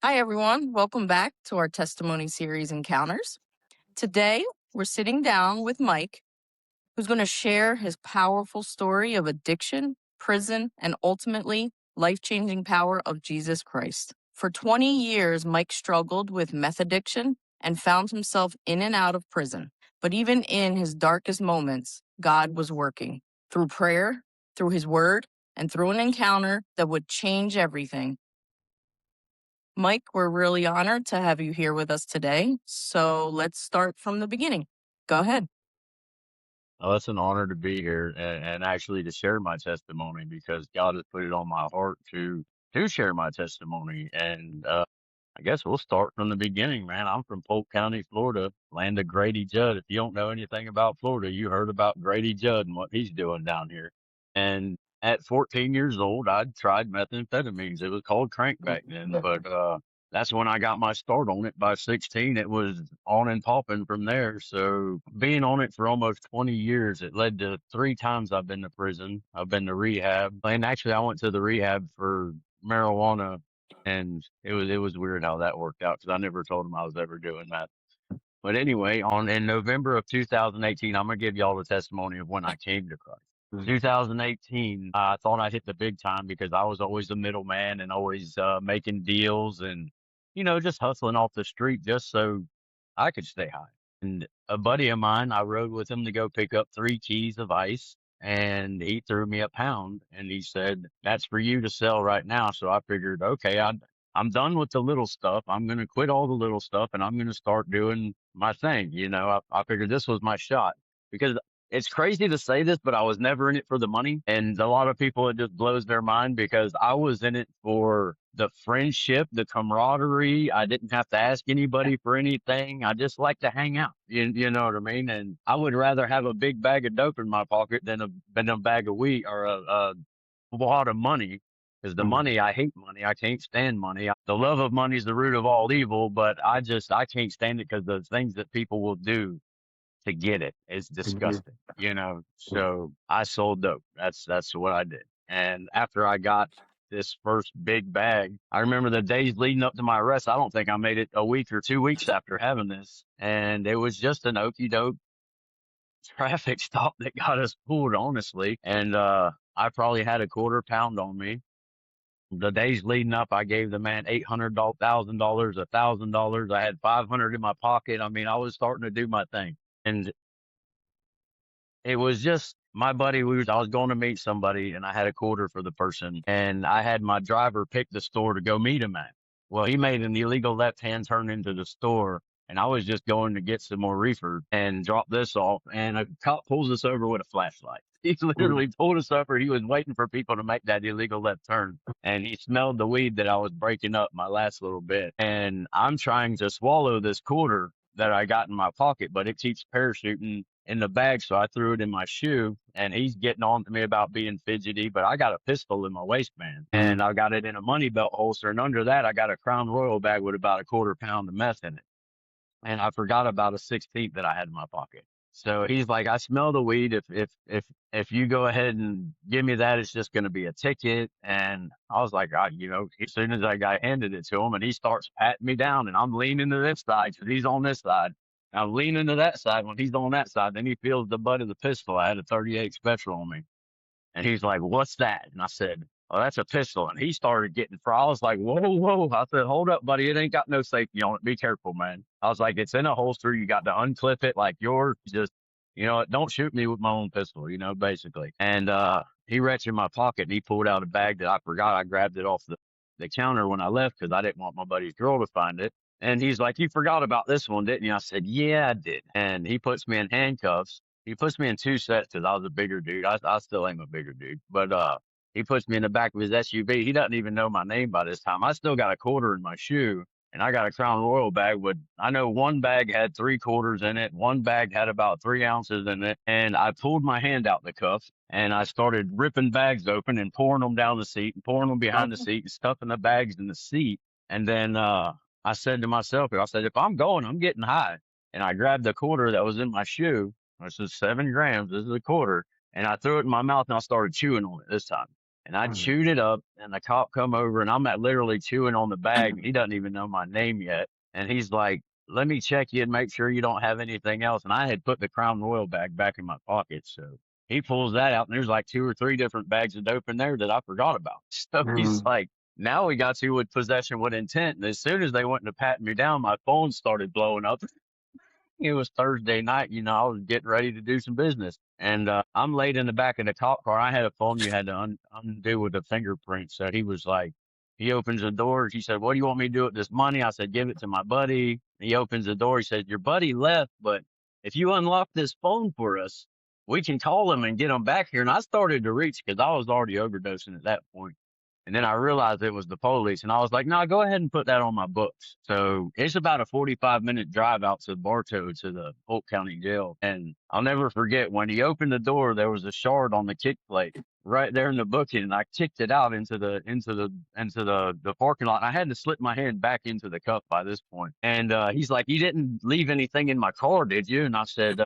Hi, everyone. Welcome back to our testimony series Encounters. Today, we're sitting down with Mike, who's going to share his powerful story of addiction, prison, and ultimately life changing power of Jesus Christ. For 20 years, Mike struggled with meth addiction and found himself in and out of prison. But even in his darkest moments, God was working through prayer, through his word, and through an encounter that would change everything. Mike, we're really honored to have you here with us today. So let's start from the beginning. Go ahead. Oh, it's an honor to be here and actually to share my testimony because God has put it on my heart to share my testimony. And I guess we'll start from the beginning, man. I'm from Polk County, Florida, land of Grady Judd. If you don't know anything about Florida, you heard about Grady Judd and what he's doing down here. And at 14 years old, I'd tried methamphetamines. It was called crank back then, but that's when I got my start on it. By 16, it was on and popping from there. So being on it for almost 20 years, it led to 3 times I've been to prison. I've been to rehab, and actually I went to the rehab for marijuana, and it was weird how that worked out because I never told him I was ever doing that. But anyway, on in November of 2018, I'm gonna give y'all the testimony of when I came to Christ. 2018, I thought I hit the big time because I was always the middleman and always making deals and just hustling off the street just so I could stay high. And a buddy of mine, I rode with him to go pick up 3 keys of ice, and he threw me a pound, and he said, "That's for you to sell right now." So I figured, okay, I'm done with the little stuff. I'm going to quit all the little stuff and I'm going to start doing my thing. I figured this was my shot because it's crazy to say this, but I was never in it for the money. And a lot of people, it just blows their mind because I was in it for the friendship, the camaraderie. I didn't have to ask anybody for anything. I just like to hang out. You know what I mean? And I would rather have a big bag of dope in my pocket than a bag of weed or a lot of money because the money, I hate money. I can't stand money. The love of money is the root of all evil, but I can't stand it because the things that people will do to get it is disgusting. So I sold dope. That's what I did. And after I got this first big bag, I remember the days leading up to my arrest. I don't think I made it a week or 2 weeks after having this. And it was just an okey doke traffic stop that got us pulled, honestly. And I probably had a quarter pound on me. The days leading up, I gave the man $800,000, $1,000. I had 500 in my pocket. I mean, I was starting to do my thing, and it was just my buddy. I was going to meet somebody, and I had a quarter for the person, and I had my driver pick the store to go meet him at. Well, he made an illegal left-hand turn into the store, and I was just going to get some more reefer and drop this off, and a cop pulls us over with a flashlight. He literally pulled us over. He was waiting for people to make that illegal left turn, and he smelled the weed that I was breaking up my last little bit. And I'm trying to swallow this quarter that I got in my pocket, but it keeps parachuting in the bag. So I threw it in my shoe, and he's getting on to me about being fidgety, but I got a pistol in my waistband and I got it in a money belt holster. And under that, I got a Crown Royal bag with about a quarter pound of meth in it. And I forgot about a 16th that I had in my pocket. So he's like, "I smell the weed. If you go ahead and give me that, it's just going to be a ticket." And I was like, as soon as I got handed it to him, and he starts patting me down, and I'm leaning to this side because he's on this side. I'm leaning to that side when he's on that side. Then he feels the butt of the pistol. I had a 38 special on me. And he's like, "What's that?" And I said, "Oh, that's a pistol." And he started getting I was like, "Whoa, whoa." I said, "Hold up, buddy. It ain't got no safety on it. Be careful, man." I was like, "It's in a holster. You got to unclip it like yours. Just, don't shoot me with my own pistol, basically." And he reached in my pocket and he pulled out a bag that I forgot. I grabbed it off the counter when I left because I didn't want my buddy's girl to find it. And he's like, "You forgot about this one, didn't you?" I said, "Yeah, I did." And he puts me in handcuffs. He puts me in 2 sets because I was a bigger dude. I still am a bigger dude, but he puts me in the back of his SUV. He doesn't even know my name by this time. I still got a quarter in my shoe, and I got a Crown Royal bag with. I know one bag had 3 quarters in it. One bag had about 3 ounces in it, and I pulled my hand out the cuff and I started ripping bags open and pouring them down the seat and pouring them behind the seat and stuffing the bags in the seat. And then I said to myself, I said, "If I'm going, I'm getting high." And I grabbed the quarter that was in my shoe. This is 7 grams. This is a quarter. And I threw it in my mouth and I started chewing on it this time. and I Mm. chewed it up, and the cop come over, and I'm at literally chewing on the bag. He doesn't even know my name yet, and he's like, "Let me check you and make sure you don't have anything else." And I had put the Crown Royal bag back in my pocket, so he pulls that out, and there's like two or three different bags of dope in there that I forgot about. So he's Mm. like, "Now we got you with possession with intent." And as soon as they went to pat me down, my phone started blowing up. It was Thursday night, I was getting ready to do some business. And I'm laid in the back of the cop car. I had a phone you had to undo with the fingerprint. So he was like, he opens the door. He said, "What do you want me to do with this money?" I said, "Give it to my buddy." He opens the door. He said, "Your buddy left, but if you unlock this phone for us, we can call him and get him back here." And I started to reach because I was already overdosing at that point. And then I realized it was the police, and I was like, "No, go ahead and put that on my books." So it's about a 45-minute drive out to Bartow to the Polk County Jail. And I'll never forget when he opened the door, there was a shard on the kick plate right there in the booking, and I kicked it out into the parking lot. And I had to slip my hand back into the cuff by this point. And he's like, "You didn't leave anything in my car, did you?" And I said,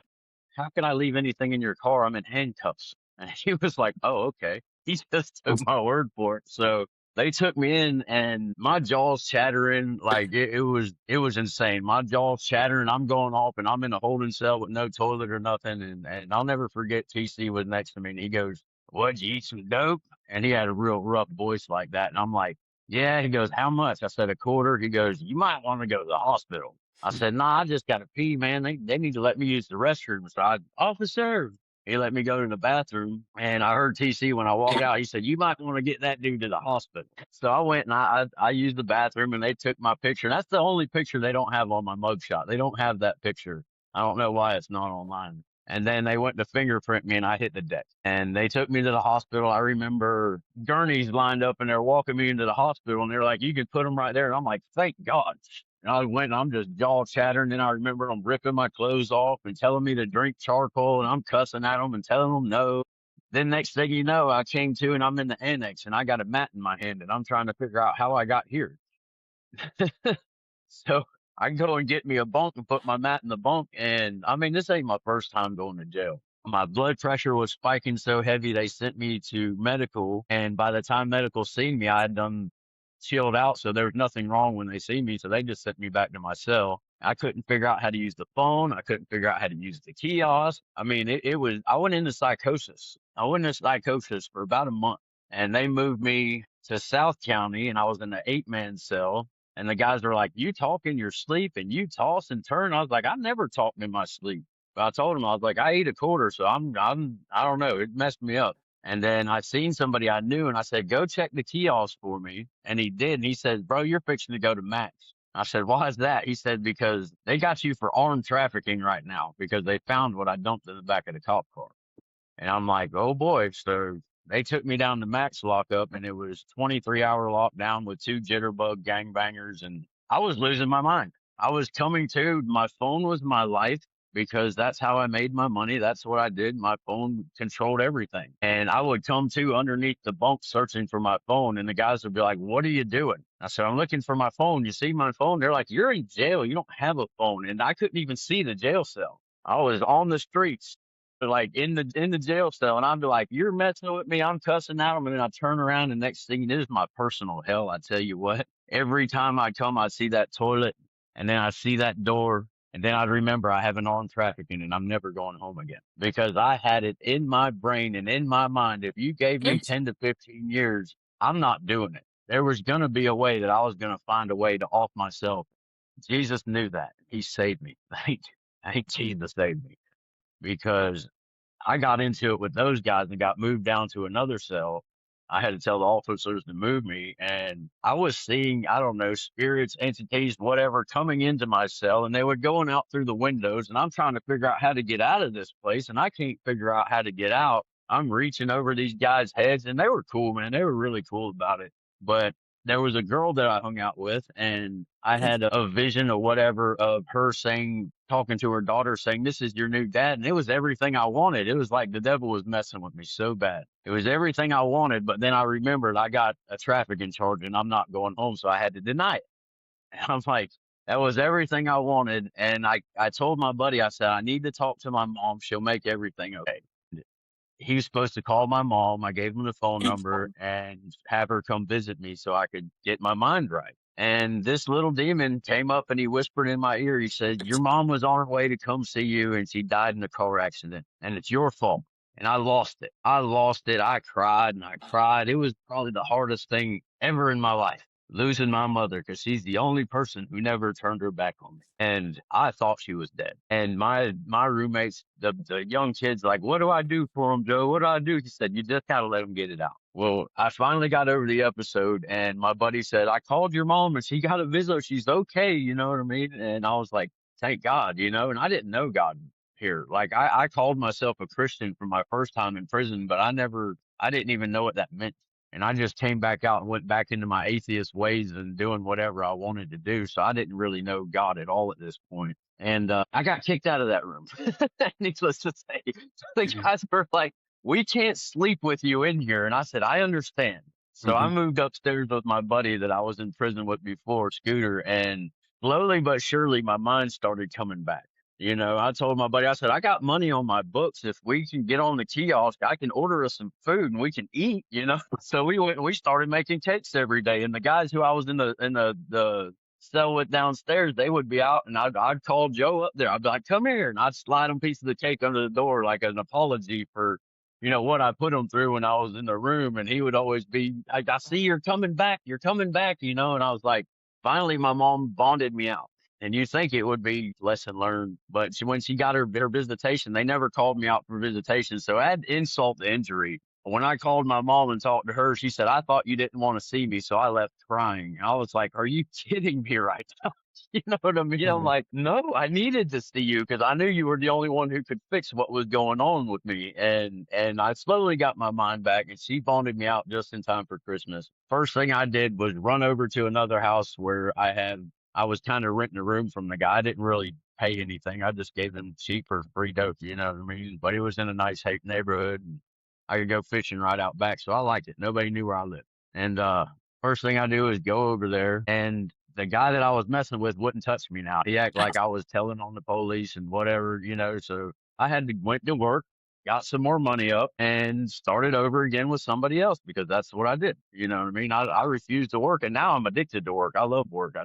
"How can I leave anything in your car? I'm in handcuffs." And he was like, "Oh, okay." He just took my word for it. So they took me in, and my jaw's chattering like it was insane. My jaw's chattering. I'm going off, and I'm in a holding cell with no toilet or nothing. And I'll never forget TC was next to me, and he goes, "What'd you eat, some dope?" And he had a real rough voice like that. And I'm like, "Yeah." He goes, "How much?" I said, "A quarter." He goes, "You might want to go to the hospital." I said, "Nah, I just got to pee, man. They need to let me use the restroom." So "Officer." He let me go to the bathroom, and I heard TC when I walked out. He said, "You might want to get that dude to the hospital." So I went and I used the bathroom, and they took my picture. And that's the only picture they don't have on my mugshot. They don't have that picture. I don't know why it's not online. And then they went to fingerprint me, and I hit the deck. And they took me to the hospital. I remember gurneys lined up, and they're walking me into the hospital, and they're like, "You can put them right there." And I'm like, "Thank God." And I went and I'm just jaw chattering. Then I remember them ripping my clothes off and telling me to drink charcoal, and I'm cussing at them and telling them no. Then next thing you know, I came to and I'm in the annex, and I got a mat in my hand, and I'm trying to figure out how I got here. So I go and get me a bunk and put my mat in the bunk. And I mean, this ain't my first time going to jail. My blood pressure was spiking so heavy, they sent me to medical. And by the time medical seen me, I had done chilled out. So there was nothing wrong when they see me. So they just sent me back to my cell. I couldn't figure out how to use the phone. I couldn't figure out how to use the kiosk. I mean, I went into psychosis. I went into psychosis for about a month, and they moved me to South County, and I was in an 8-man cell. And the guys are like, "You talk in your sleep and you toss and turn." I was like, "I never talk in my sleep." But I told him, I was like, "I ate a quarter, so I don't know. It messed me up." And then I seen somebody I knew, and I said, "Go check the kiosk for me." And he did. And he said, "Bro, you're fixing to go to max." I said, "Why is that?" He said, "Because they got you for armed trafficking right now because they found what I dumped in the back of the cop car." And I'm like, "Oh boy." So they took me down to max lockup, and it was 23-hour lockdown with two jitterbug gangbangers. And I was losing my mind. I was coming to, my phone was my life because that's how I made my money. That's what I did. My phone controlled everything. And I would come to underneath the bunk searching for my phone, and the guys would be like, "What are you doing?" I said, "I'm looking for my phone. You see my phone?" They're like, "You're in jail. You don't have a phone." And I couldn't even see the jail cell. I was on the streets, like in the jail cell, and I'd be like, "You're messing with me." I'm cussing at them, and then I turn around, and next thing, this is my personal hell. I tell you what, every time I come, I see that toilet, and then I see that door, and then I remember I have an armed trafficking, and I'm never going home again because I had it in my brain and in my mind. If you gave me It's 10 to 15 years, I'm not doing it. There was gonna be a way that I was gonna find a way to off myself. Jesus knew that. He saved me. Thank Jesus saved me because I got into it with those guys and got moved down to another cell. I had to tell the officers to move me, and I was seeing, I don't know, spirits, entities, whatever, coming into my cell, and they were going out through the windows, and I'm trying to figure out how to get out of this place, and I can't figure out how to get out. I'm reaching over these guys' heads, and they were cool, man. They were really cool about it. But there was a girl that I hung out with, and I had a vision or whatever of her saying, talking to her daughter, saying, "This is your new dad." And it was everything I wanted. It was like the devil was messing with me so bad. It was everything I wanted. But then I remembered I got a trafficking charge and I'm not going home. So I had to deny it. And I'm like, that was everything I wanted. And I told my buddy, I said, "I need to talk to my mom. She'll make everything okay." he was supposed to call my mom. I gave him the phone number and have her come visit me so I could get my mind right. And this little demon came up and he whispered in my ear. He said, "Your mom was on her way to come see you and she died in a car accident and it's your fault." And I lost it. I lost it. I cried and I cried. It was probably the hardest thing ever in my life, losing my mother, because she's the only person who never turned her back on me. And I thought she was dead. And my roommates, the young kids, like, "What do I do for them, Joe? What do I do?" He said, "You just gotta let them get it out." Well, I finally got over the episode, and my buddy said, "I called your mom and she got a visit. She's okay." You know what I mean? And I was like, "Thank God," you know. And I didn't know God here. Like I called myself a Christian for my first time in prison, but I didn't even know what that meant. And I just came back out and went back into my atheist ways and doing whatever I wanted to do. So I didn't really know God at all at this point. And I got kicked out of that room. Needless to say, the guys were like, "We can't sleep with you in here." And I said, "I understand." So I Mhm. moved upstairs with my buddy that I was in prison with before, Scooter, and slowly but surely my mind started coming back. You know, I told my buddy, I said, "I got money on my books. If we can get on the kiosk, I can order us some food and we can eat," you know? So we went and we started making cakes every day. And the guys who I was in the cell with downstairs, they would be out and I'd call Joe up there. I'd be like, "Come here." And I'd slide them a piece of the cake under the door like an apology for, you know, what I put them through when I was in the room. And he would always be, I see you're coming back. You're coming back, you know? And I was like, finally, my mom bonded me out. And you think it would be lesson learned, but when she got her visitation, they never called me out for visitation. So add insult to injury. When I called my mom and talked to her, she said, "I thought you didn't want to see me, so I left crying." I was like, "Are you kidding me right now?" You know what I mean? I'm Mhm. like, "No, I needed to see you because I knew you were the only one who could fix what was going on with me." And I slowly got my mind back, and she bonded me out just in time for Christmas. First thing I did was run over to another house where I was kind of renting a room from the guy. I didn't really pay anything. I just gave them cheap or free dope, you know what I mean? But it was in a nice neighborhood and I could go fishing right out back. So I liked it. Nobody knew where I lived. And first thing I do is go over there and the guy that I was messing with wouldn't touch me now. He acted like I was telling on the police and whatever, you know. So I had to went to work, got some more money up, and started over again with somebody else because that's what I did. You know what I mean? I refused to work, and now I'm addicted to work. I love work.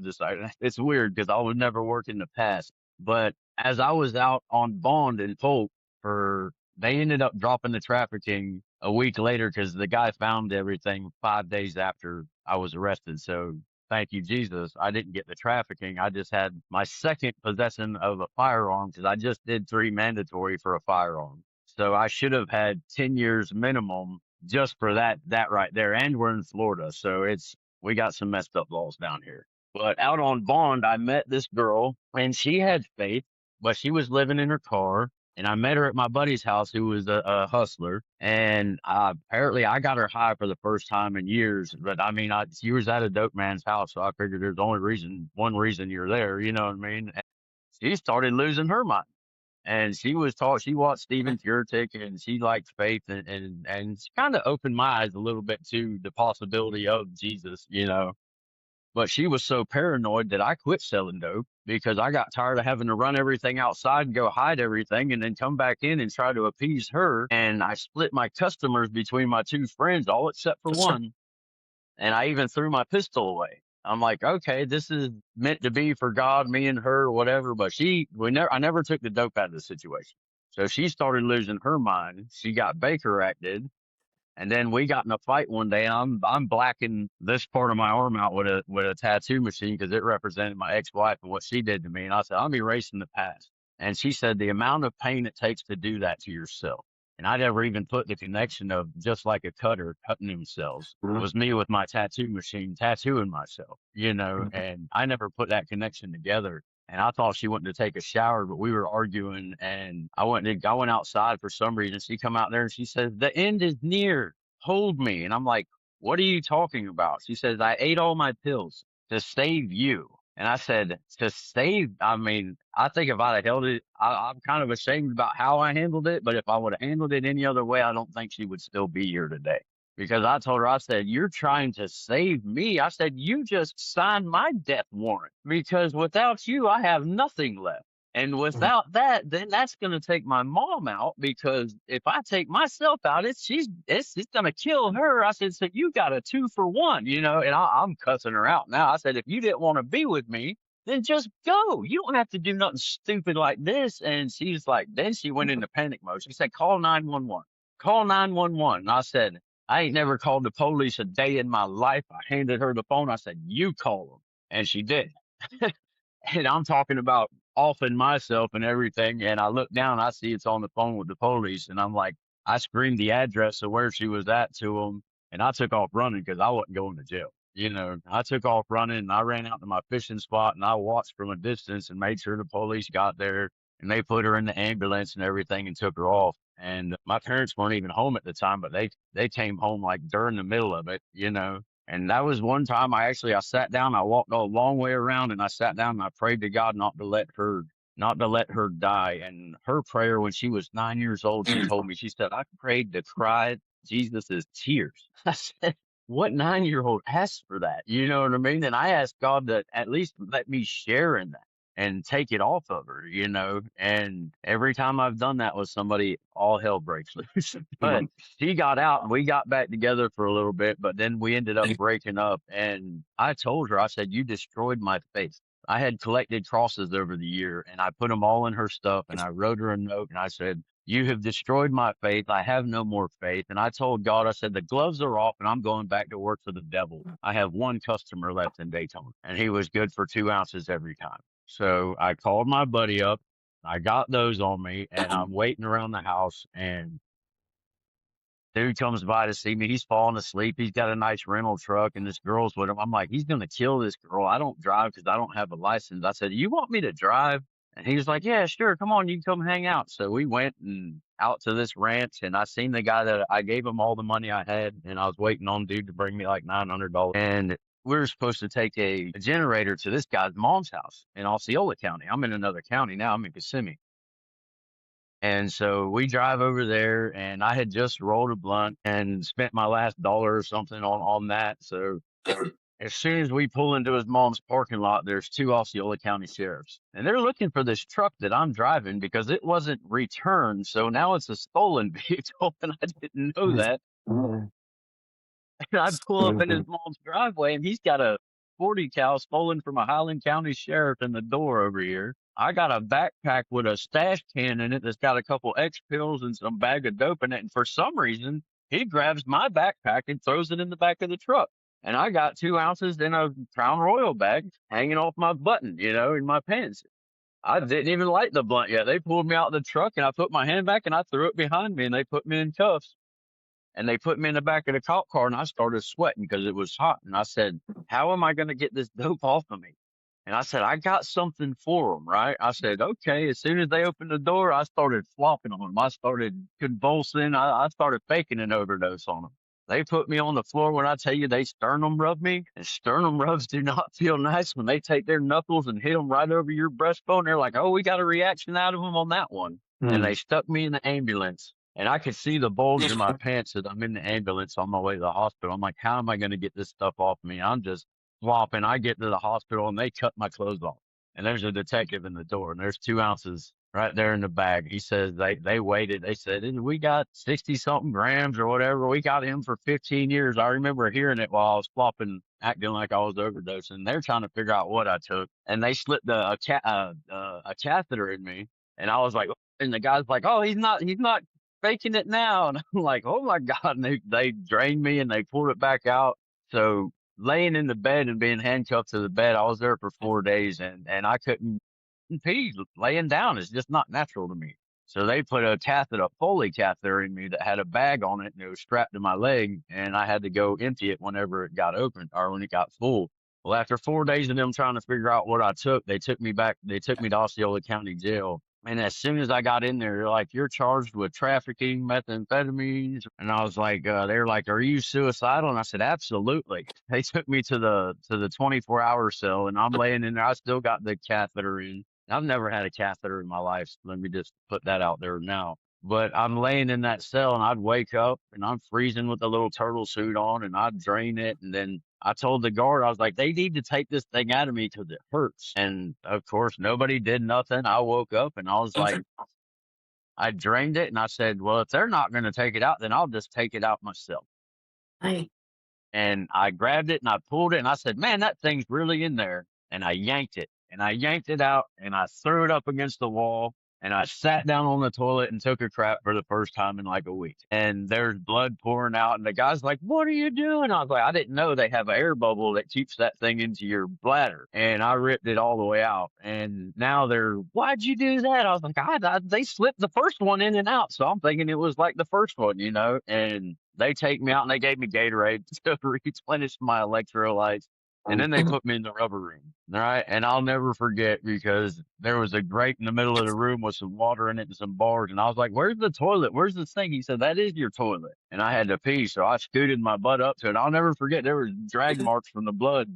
It's weird because I would never work in the past. But as I was out on bond in Polk for, they ended up dropping the trafficking a week later because the guy found everything 5 days after I was arrested. So thank you, Jesus. I didn't get the trafficking. I just had my second possession of a firearm because I just did 3 mandatory for a firearm. So I should have had 10 years minimum just for that right there. And we're in Florida. So we got some messed up laws down here. But out on bond, I met this girl and she had faith, but she was living in her car. And I met her at my buddy's house who was a hustler. And apparently I got her high for the first time in years. But I mean, she was at a dope man's house. So I figured there's only one reason you're there. You know what I mean? And she started losing her mind and she watched Stephen Furtick and she liked faith and she kind of opened my eyes a little bit to the possibility of Jesus, you know. But she was so paranoid that I quit selling dope because I got tired of having to run everything outside and go hide everything and then come back in and try to appease her. And I split my customers between my two friends, all except for one, and I even threw my pistol away. I'm like, okay, this is meant to be for God, me and her, whatever. But I never took the dope out of the situation. So she started losing her mind. She got Baker acted. And then we got in a fight one day. And I'm blacking this part of my arm out with a tattoo machine because it represented my ex-wife and what she did to me. And I said, "I'm erasing the past." And she said, "The amount of pain it takes to do that to yourself." And I never even put the connection of just like a cutter cutting themselves Mhm. was me with my tattoo machine tattooing myself, you know, Mhm. and I never put that connection together. And I thought she went to take a shower, but we were arguing and I went outside for some reason. She come out there and she says, "The end is near. Hold me." And I'm like, "What are you talking about?" She says, "I ate all my pills to save you." And I said, "To save, I mean, I think if I'd have held it, I'm kind of ashamed about how I handled it, but if I would have handled it any other way, I don't think she would still be here today. Because I told her, I said, "You're trying to save me." I said, "You just signed my death warrant because without you, I have nothing left." And without that, then that's going to take my mom out because if I take myself out, it's going to kill her. I said, so you got a 2-for-1, and I'm cussing her out now. I said, if you didn't want to be with me, then just go. You don't have to do nothing stupid like this. And she's like, then she went into panic mode. She said, call 911, call 911. And I said, I ain't never called the police a day in my life. I handed her the phone. I said, you call them. And she did. And I'm talking about offing myself and everything. And I look down, I see it's on the phone with the police. And I'm like, I screamed the address of where she was at to them. And I took off running because I wasn't going to jail. I took off running and I ran out to my fishing spot and I watched from a distance and made sure the police got there and they put her in the ambulance and everything and took her off. And my parents weren't even home at the time, but they came home like during the middle of it. And that was one time I sat down, I walked a long way around and I sat down and I prayed to God not to let her die. And her prayer when she was 9 years old, she told me, she said, I prayed to cry Jesus' tears. I said, what 9-year-old asks for that? You know what I mean? And I asked God to at least let me share in that and take it off of her. And every time I've done that with somebody, all hell breaks loose. But she got out and we got back together for a little bit, but then we ended up breaking up. And I told her, I said, you destroyed my faith. I had collected crosses over the year and I put them all in her stuff and I wrote her a note and I said, you have destroyed my faith. I have no more faith. And I told God, I said, the gloves are off and I'm going back to work for the devil. I have one customer left in Daytona and he was good for 2 ounces every time. So I called my buddy up. I got those on me and I'm waiting around the house and dude comes by to see me. He's falling asleep. He's got a nice rental truck and this girl's with him. I'm like, he's going to kill this girl. I don't drive because I don't have a license. I said, you want me to drive? And he was like, yeah, sure. Come on. You can come hang out. So we went and out to this ranch and I seen the guy that I gave him all the money I had. And I was waiting on dude to bring me like $900. And we were supposed to take a generator to this guy's mom's house in Osceola County. I'm in another county now. I'm in Kissimmee. And so we drive over there and I had just rolled a blunt and spent my last dollar or something on that. So as soon as we pull into his mom's parking lot, there's 2 Osceola County sheriffs and they're looking for this truck that I'm driving because it wasn't returned. So now it's a stolen vehicle and I didn't know that. And I pull up in his mom's driveway and he's got a 40 cal stolen from a Highland County sheriff in the door over here. I got a backpack with a stash can in it that's got a couple X pills and some bag of dope in it. And for some reason, he grabs my backpack and throws it in the back of the truck. And I got 2 ounces in a Crown Royal bag hanging off my button, in my pants. I didn't even light the blunt yet. They pulled me out of the truck and I put my hand back and I threw it behind me and they put me in cuffs. And they put me in the back of the cop car and I started sweating because it was hot. And I said, how am I going to get this dope off of me? And I said, I got something for them, right? I said, okay. As soon as they opened the door, I started flopping on them. I started convulsing. I started faking an overdose on them. They put me on the floor. When I tell you they sternum rubbed me, and sternum rubs do not feel nice when they take their knuckles and hit them right over your breastbone. They're like, oh, we got a reaction out of them on that one. And they stuck me in the ambulance. And I could see the bulge in my pants as I'm in the ambulance on my way to the hospital. I'm like, how am I going to get this stuff off me? I'm just flopping. I get to the hospital and they cut my clothes off. And there's a detective in the door and there's 2 ounces right there in the bag. He says they waited. They said, we got 60 something grams or whatever. We got him for 15 years. I remember hearing it while I was flopping, acting like I was overdosing. They're trying to figure out what I took. And they slipped a catheter in me. And I was like, and the guy's like, oh, he's not faking it now. And I'm like, oh my God. And they drained me and they pulled it back out. So laying in the bed and being handcuffed to the bed, I was there for 4 days and I couldn't pee laying down. It's just not natural to me. So they put a Foley catheter in me that had a bag on it and it was strapped to my leg and I had to go empty it whenever it got open or when it got full. Well, after 4 days of them trying to figure out what I took, they took me to Osceola County Jail. And as soon as I got in there, they're like, you're charged with trafficking methamphetamines. And I was like, they're like, are you suicidal? And I said, absolutely. They took me to the 24-hour cell and I'm laying in there. I still got the catheter in. I've never had a catheter in my life. So let me just put that out there now. But I'm laying in that cell and I'd wake up and I'm freezing with a little turtle suit on and I'd drain it. And then I told the guard, I was like, they need to take this thing out of me because it hurts. And of course, nobody did nothing. I woke up and I was like, I drained it and I said, well, if they're not going to take it out, then I'll just take it out myself. Right. And I grabbed it and I pulled it and I said, man, that thing's really in there. And I yanked it and I yanked it out and I threw it up against the wall and I sat down on the toilet and took a crap for the first time in like a week. And there's blood pouring out. And the guy's like, what are you doing? I was like, I didn't know they have an air bubble that keeps that thing into your bladder. And I ripped it all the way out. And now they're, why'd you do that? I was like, they slipped the first one in and out. So I'm thinking it was like the first one, you know? And they take me out and they gave me Gatorade to replenish my electrolytes. And then they put me in the rubber room. All right. And I'll never forget because there was a grate in the middle of the room with some water in it and some bars. And I was like, where's the toilet? Where's the sink? He said, that is your toilet. And I had to pee. So I scooted my butt up to it. I'll never forget there was drag marks from the blood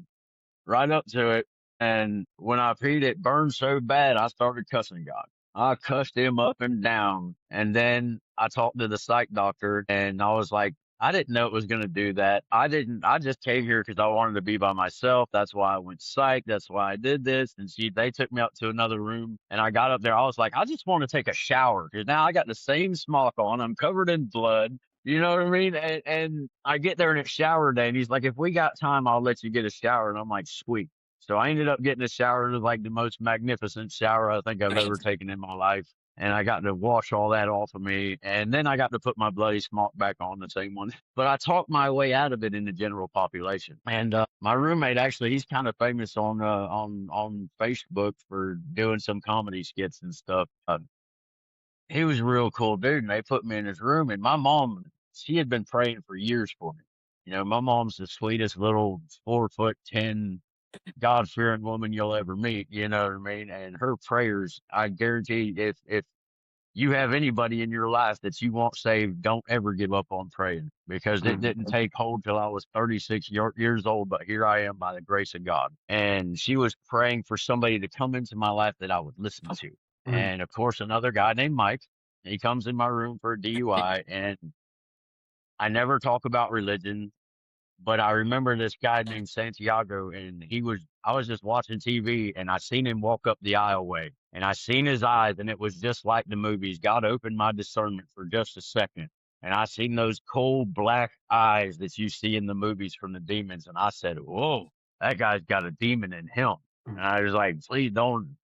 right up to it. And when I peed, it burned so bad, I started cussing God. I cussed him up and down. And then I talked to the psych doctor and I was like, I didn't know it was going to do that. I just came here because I wanted to be by myself. That's why I went psych. That's why I did this. And they took me up to another room and I got up there. I was like, I just want to take a shower because now I got the same smock on. I'm covered in blood. You know what I mean? And I get there and it's shower day and he's like, if we got time, I'll let you get a shower. And I'm like, sweet. So I ended up getting a shower. It was like the most magnificent shower I think I've Right. ever taken in my life. And I got to wash all that off of me. And then I got to put my bloody smock back on, the same one. But I talked my way out of it in the general population. And my roommate, actually, he's kind of famous on Facebook for doing some comedy skits and stuff. He was a real cool dude. And they put me in his room. And my mom, she had been praying for years for me. You know, my mom's the sweetest little 4'10" God fearing woman you'll ever meet, you know what I mean? And her prayers, I guarantee if you have anybody in your life that you want saved, don't ever give up on praying because it didn't take hold till I was 36 years old, but here I am by the grace of God. And she was praying for somebody to come into my life that I would listen to. Mm. And of course, another guy named Mike, he comes in my room for a DUI and I never talk about religion. But I remember this guy named Santiago, and I was just watching TV, and I seen him walk up the aisleway, and I seen his eyes, and it was just like the movies. God opened my discernment for just a second, and I seen those cold black eyes that you see in the movies from the demons, and I said, "Whoa, that guy's got a demon in him." And I was like, "Please don't."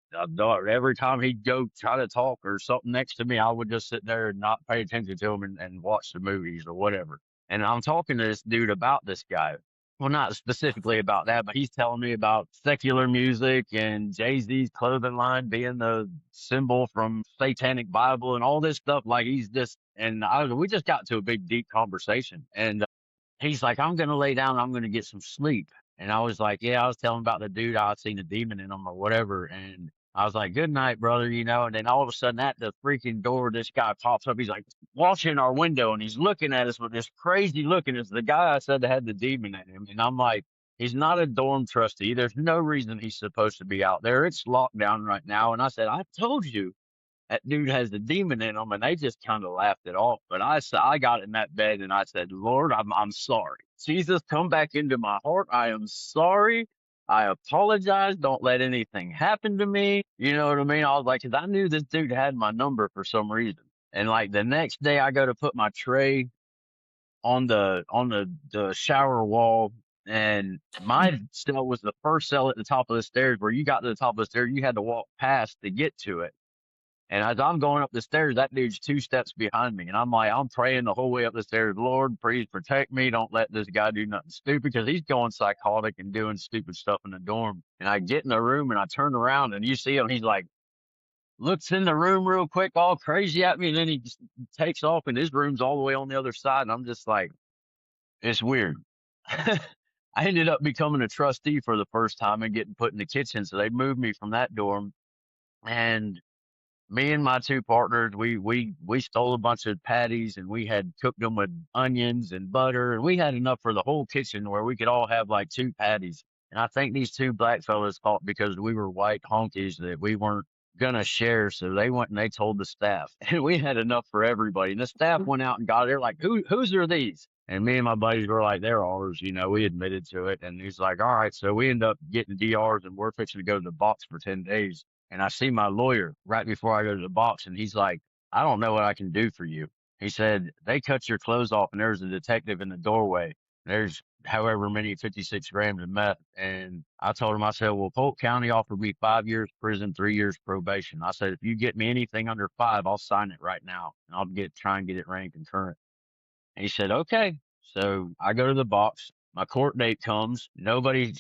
Every time he'd go try to talk or something next to me, I would just sit there and not pay attention to him and watch the movies or whatever. And I'm talking to this dude about this guy. Well, not specifically about that, but he's telling me about secular music and Jay-Z's clothing line being the symbol from Satanic Bible and all this stuff. Like we just got to a big, deep conversation. And he's like, I'm going to lay down. I'm going to get some sleep. And I was like, yeah, I was telling about the dude I seen a demon in him or whatever. And I was like, good night, brother, you know. And then all of a sudden at the freaking door, this guy pops up. He's like watching our window and he's looking at us with this crazy look. And it's the guy I said that had the demon in him. And I'm like, he's not a dorm trustee. There's no reason he's supposed to be out there. It's locked down right now. And I said, I told you that dude has the demon in him, and they just kind of laughed it off. But I got in that bed and I said, Lord, I'm sorry. Jesus, come back into my heart. I am sorry. I apologize. Don't let anything happen to me. You know what I mean? I was like, 'cause I knew this dude had my number for some reason. And like the next day, I go to put my tray on the shower wall, and my cell was the first cell at the top of the stairs. Where you got to the top of the stairs, you had to walk past to get to it. And as I'm going up the stairs, that dude's 2 steps behind me. And I'm praying the whole way up the stairs, Lord, please protect me. Don't let this guy do nothing stupid because he's going psychotic and doing stupid stuff in the dorm. And I get in the room and I turn around and you see him. He's like, looks in the room real quick, all crazy at me. And then he just takes off and his room's all the way on the other side. And I'm just like, it's weird. I ended up becoming a trustee for the first time and getting put in the kitchen. So they moved me from that dorm. And me and my two partners, we stole a bunch of patties and we had cooked them with onions and butter, and we had enough for the whole kitchen where we could all have like two patties. And I think these two black fellas thought because we were white honkies that we weren't gonna share. So they went and they told the staff, and we had enough for everybody. And the staff went out and got it. They're like, whose are these? And me and my buddies were like, they're ours. We admitted to it. And he's like, all right. So we end up getting DRs, and we're fixing to go to the box for 10 days. And I see my lawyer right before I go to the box, and he's like, I don't know what I can do for you. He said, they cut your clothes off, and there's a detective in the doorway. There's however many 56 grams of meth. And I told him, I said, well, Polk County offered me 5 years prison, 3 years probation. I said, if you get me anything under 5, I'll sign it right now, and I'll try and get it ran concurrent. And he said, okay. So I go to the box. My court date comes. Nobody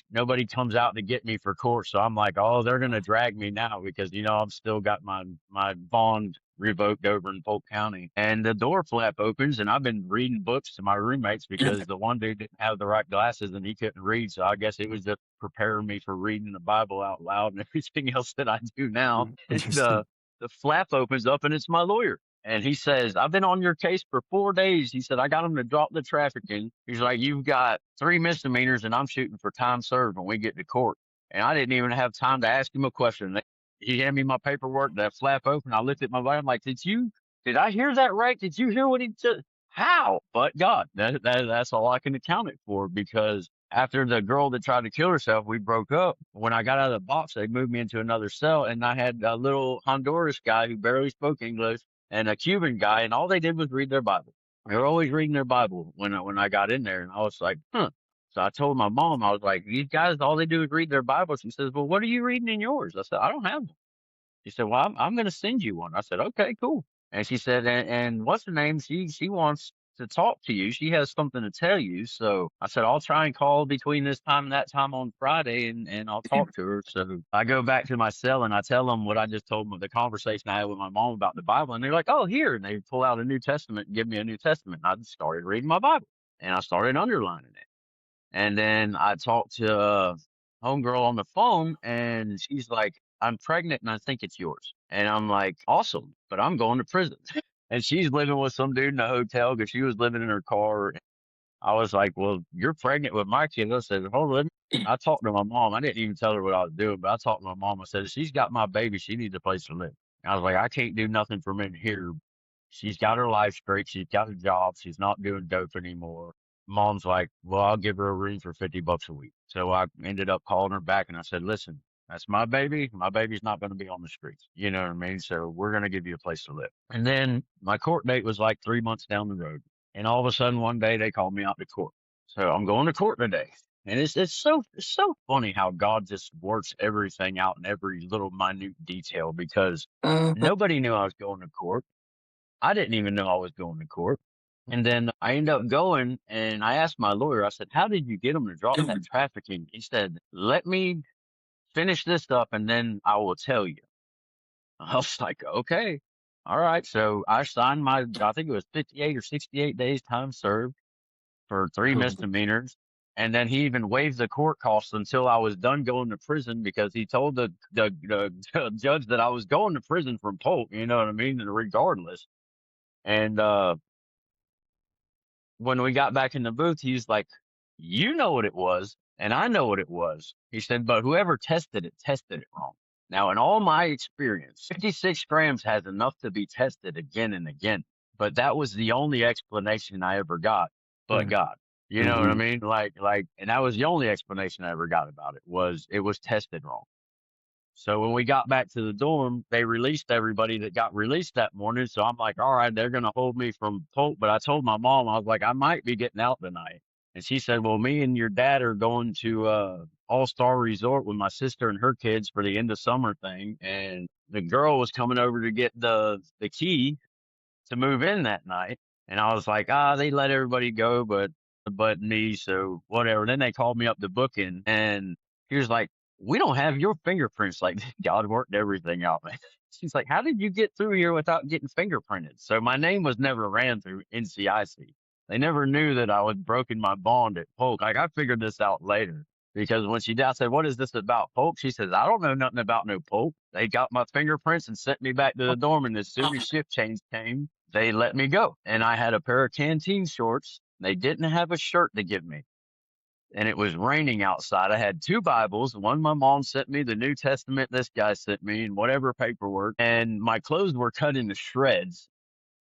comes out to get me for court. So I'm like, oh, they're gonna drag me now because I've still got my bond revoked over in Polk County. And the door flap opens, and I've been reading books to my roommates because the one dude didn't have the right glasses and he couldn't read. So I guess it was just preparing me for reading the Bible out loud and everything else that I do now. And Interesting. the flap opens up, and it's my lawyer. And he says, I've been on your case for 4 days. He said, I got him to drop the trafficking. He's like, you've got 3 misdemeanors, and I'm shooting for time served when we get to court. And I didn't even have time to ask him a question. He handed me my paperwork, that flap open. I looked at my body. I'm like, did I hear that right? Did you hear what he said? How? But God, that's all I can account it for, because after the girl that tried to kill herself, we broke up. When I got out of the box, they moved me into another cell, and I had a little Honduras guy who barely spoke English and a Cuban guy, and all they did was read their Bible. They were always reading their Bible when I got in there, and I was like, huh. So I told my mom, I was like, these guys, all they do is read their Bible. She says, well, what are you reading in yours? I said, I don't have one. She said, well, I'm going to send you one. I said, okay, cool. And she said, and what's her name? She wants to talk to you. She has something to tell you. So I said, I'll try and call between this time and that time on Friday, and I'll talk to her. So I go back to my cell and I tell them what I just told them, the conversation I had with my mom about the Bible. And they're like, oh, here. And they pull out a New Testament and give me a New Testament. And I started reading my Bible, and I started underlining it. And then I talked to homegirl on the phone, and she's like, I'm pregnant and I think it's yours. And I'm like, awesome, but I'm going to prison. And she's living with some dude in a hotel because she was living in her car. I was like, well, you're pregnant with my kid. I said, hold on. I talked to my mom. I didn't even tell her what I was doing, but I talked to my mom. I said, if she's got my baby, she needs a place to live. I was like, I can't do nothing from in here. She's got her life straight. She's got a job. She's not doing dope anymore. Mom's like, well, I'll give her a room for $50 a week. So I ended up calling her back, and I said, listen, that's my baby. My baby's not going to be on the streets. You know what I mean? So we're going to give you a place to live. And then my court date was like 3 months down the road. And all of a sudden one day they called me out to court. So I'm going to court today. And it's so funny how God just works everything out in every little minute detail, because nobody knew I was going to court. I didn't even know I was going to court. And then I ended up going, and I asked my lawyer, I said, how did you get them to drop that trafficking? He said, let me finish this up and then I will tell you. I was like, okay. All right. So I signed I think it was 58 or 68 days time served for 3 misdemeanors. And then he even waived the court costs until I was done going to prison, because he told the judge that I was going to prison from Polk, you know what I mean? And regardless. And when we got back in the booth, he's like, you know what it was, and I know what it was. He said, but whoever tested it wrong. Now, in all my experience, 56 grams has enough to be tested again and again. But that was the only explanation I ever got, but God. You know what I mean? And that was the only explanation I ever got about it was tested wrong. So when we got back to the dorm, they released everybody that got released that morning. So I'm like, all right, they're going to hold me from Polk. But I told my mom, I was like, I might be getting out tonight. And she said, well, me and your dad are going to All-Star Resort with my sister and her kids for the end of summer thing. And the girl was coming over to get the key to move in that night. And I was like, they let everybody go, but me, so whatever. Then they called me up to booking, and he was like, we don't have your fingerprints. Like, God worked everything out, man. She's like, how did you get through here without getting fingerprinted? So my name was never ran through NCIC. They never knew that I was broken my bond at Polk. Like, I figured this out later. Because when she did, I said, what is this about Polk? She says, I don't know nothing about no Polk. They got my fingerprints and sent me back to the dorm. And as soon as shift change came, they let me go. And I had a pair of canteen shorts. They didn't have a shirt to give me. and it was raining outside. I had two Bibles. One my mom sent me, the New Testament this guy sent me, and whatever paperwork. And my clothes were cut into shreds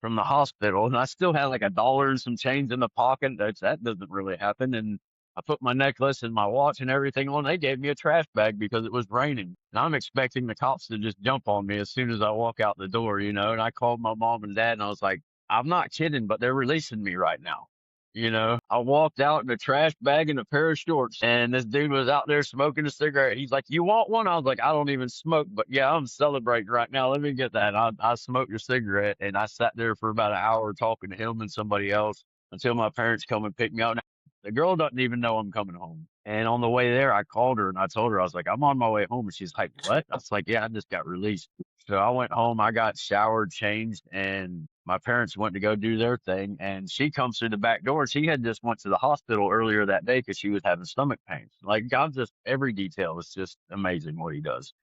from the hospital, and I still had like $1 and some change in the pocket. That doesn't really happen. And I put my necklace and my watch and everything on. They gave me a trash bag because it was raining. And I'm expecting the cops to just jump on me as soon as I walk out the door, you know. And I called my mom and dad, and I was like, I'm not kidding, but they're releasing me right now. You know, I walked out in a trash bag and a pair of shorts, and this dude was out there smoking a cigarette. He's like, "You want one?" I was like, "I don't even smoke, but yeah, I'm celebrating right now. Let me get that." I smoked a cigarette, and I sat there for about an hour talking to him and somebody else until my parents come and pick me up. Now, the girl doesn't even know I'm coming home. And on the way there, I called her and I told her, I was like, "I'm on my way home." And she's like, "What?" I was like, "Yeah, I just got released." So I went home, I got showered, changed, and my parents went to go do their thing. And she comes through the back door. She had just went to the hospital earlier that day because she was having stomach pains. Like God, just every detail is just amazing what He does.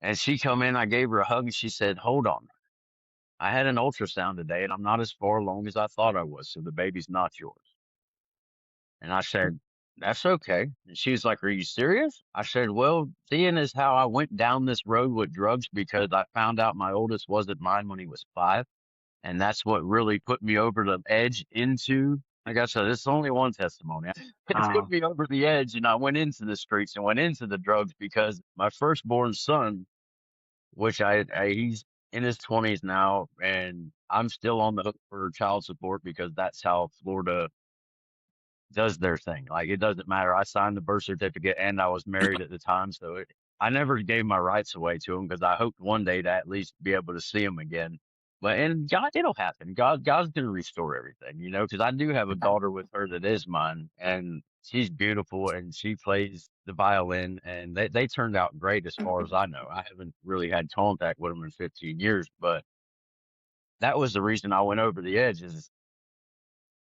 And she come in, I gave her a hug, and she said, "Hold on, I had an ultrasound today, and I'm not as far along as I thought I was, so the baby's not yours." And I said, "That's okay." And she was like, "Are you serious?" I said, "Well, seeing as how I went down this road with drugs because I found out my oldest wasn't mine when he was 5. And that's what really put me over the edge into, like I said, it's only one testimony. It took Wow. me over the edge and I went into the streets and went into the drugs because my firstborn son, which he's in his 20s now, and I'm still on the hook for child support because that's how Florida does their thing. Like it doesn't matter. I signed the birth certificate and I was married at the time, so I never gave my rights away to him because I hoped one day to at least be able to see him again. But and God, it'll happen. God's gonna restore everything, you know. Because I do have a daughter with her that is mine, and she's beautiful and she plays the violin, and they turned out great as far as I know. I haven't really had contact with them in 15 years, but that was the reason I went over the edge. Is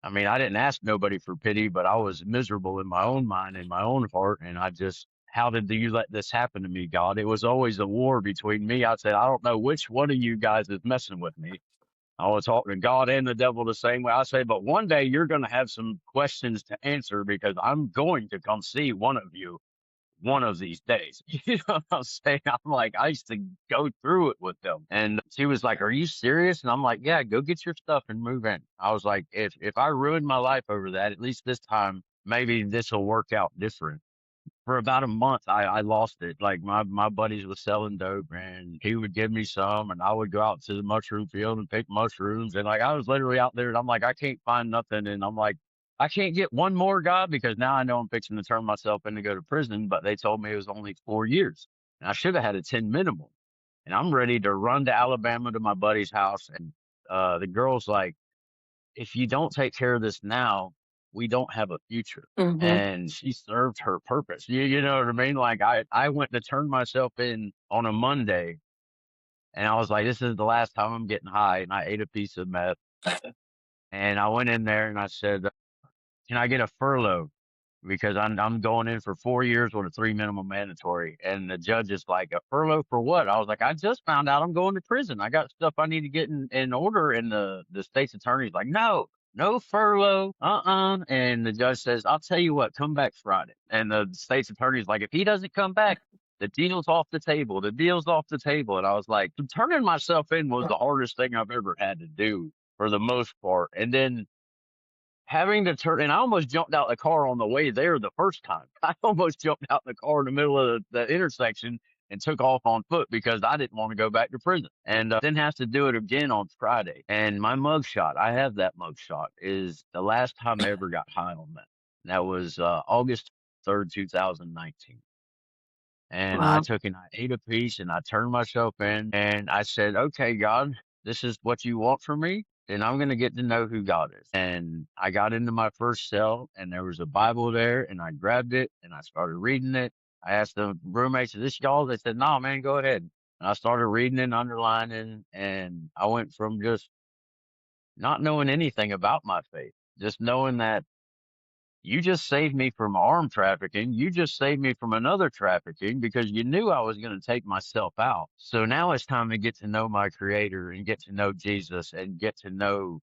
I mean, I didn't ask nobody for pity, but I was miserable in my own mind, in my own heart. And I just, how did you let this happen to me, God? It was always a war between me. I said, I don't know which one of you guys is messing with me. I was talking to God and the devil the same way. I say, but one day you're going to have some questions to answer because I'm going to come see one of you one of these days. You know what I'm saying? I'm like, I used to go through it with them. And she was like, "Are you serious?" And I'm like, "Yeah, go get your stuff and move in." I was like, if I ruined my life over that, at least this time, maybe this will work out different. For about a month, I lost it. Like my buddies was selling dope and he would give me some and I would go out to the mushroom field and pick mushrooms. And like I was literally out there and I'm like, I can't find nothing. And I'm like, I can't get one more God because now I know I'm fixing to turn myself in to go to prison, but they told me it was only 4 years. And I should have had a 10 minimum. And I'm ready to run to Alabama to my buddy's house. And the girl's like, if you don't take care of this now, we don't have a future. Hmm. And she served her purpose. You know what I mean? Like I went to turn myself in on a Monday and I was like, this is the last time I'm getting high. And I ate a piece of meth and I went in there and I said, can I get a furlough? Because I'm going in for 4 years with a 3 minimum mandatory. And the judge is like, a furlough for what? I was like, I just found out I'm going to prison. I got stuff I need to get in order. And the state's attorney's like, no, no furlough. And the judge says, I'll tell you what, come back Friday. And the state's attorney's like, if he doesn't come back, the deal's off the table. The deal's off the table. And I was like, turning myself in was the hardest thing I've ever had to do for the most part. And then having to turn, and I almost jumped out the car on the way there the first time. I almost jumped out the car in the middle of the intersection and took off on foot because I didn't want to go back to prison. And then have to do it again on Friday. And my mugshot, I have that mugshot, is the last time I ever got high on that. That was August 3rd, 2019. And I Wow. took and I ate a piece and I turned myself in and I said, okay, God, this is what you want from me. Then I'm going to get to know who God is. And I got into my first cell and there was a Bible there and I grabbed it and I started reading it. I asked the roommates, is this y'all? They said, no, man, go ahead. And I started reading and underlining and I went from just not knowing anything about my faith, just knowing that you just saved me from armed trafficking. You just saved me from another trafficking because you knew I was going to take myself out. So now it's time to get to know my creator and get to know Jesus and get to know,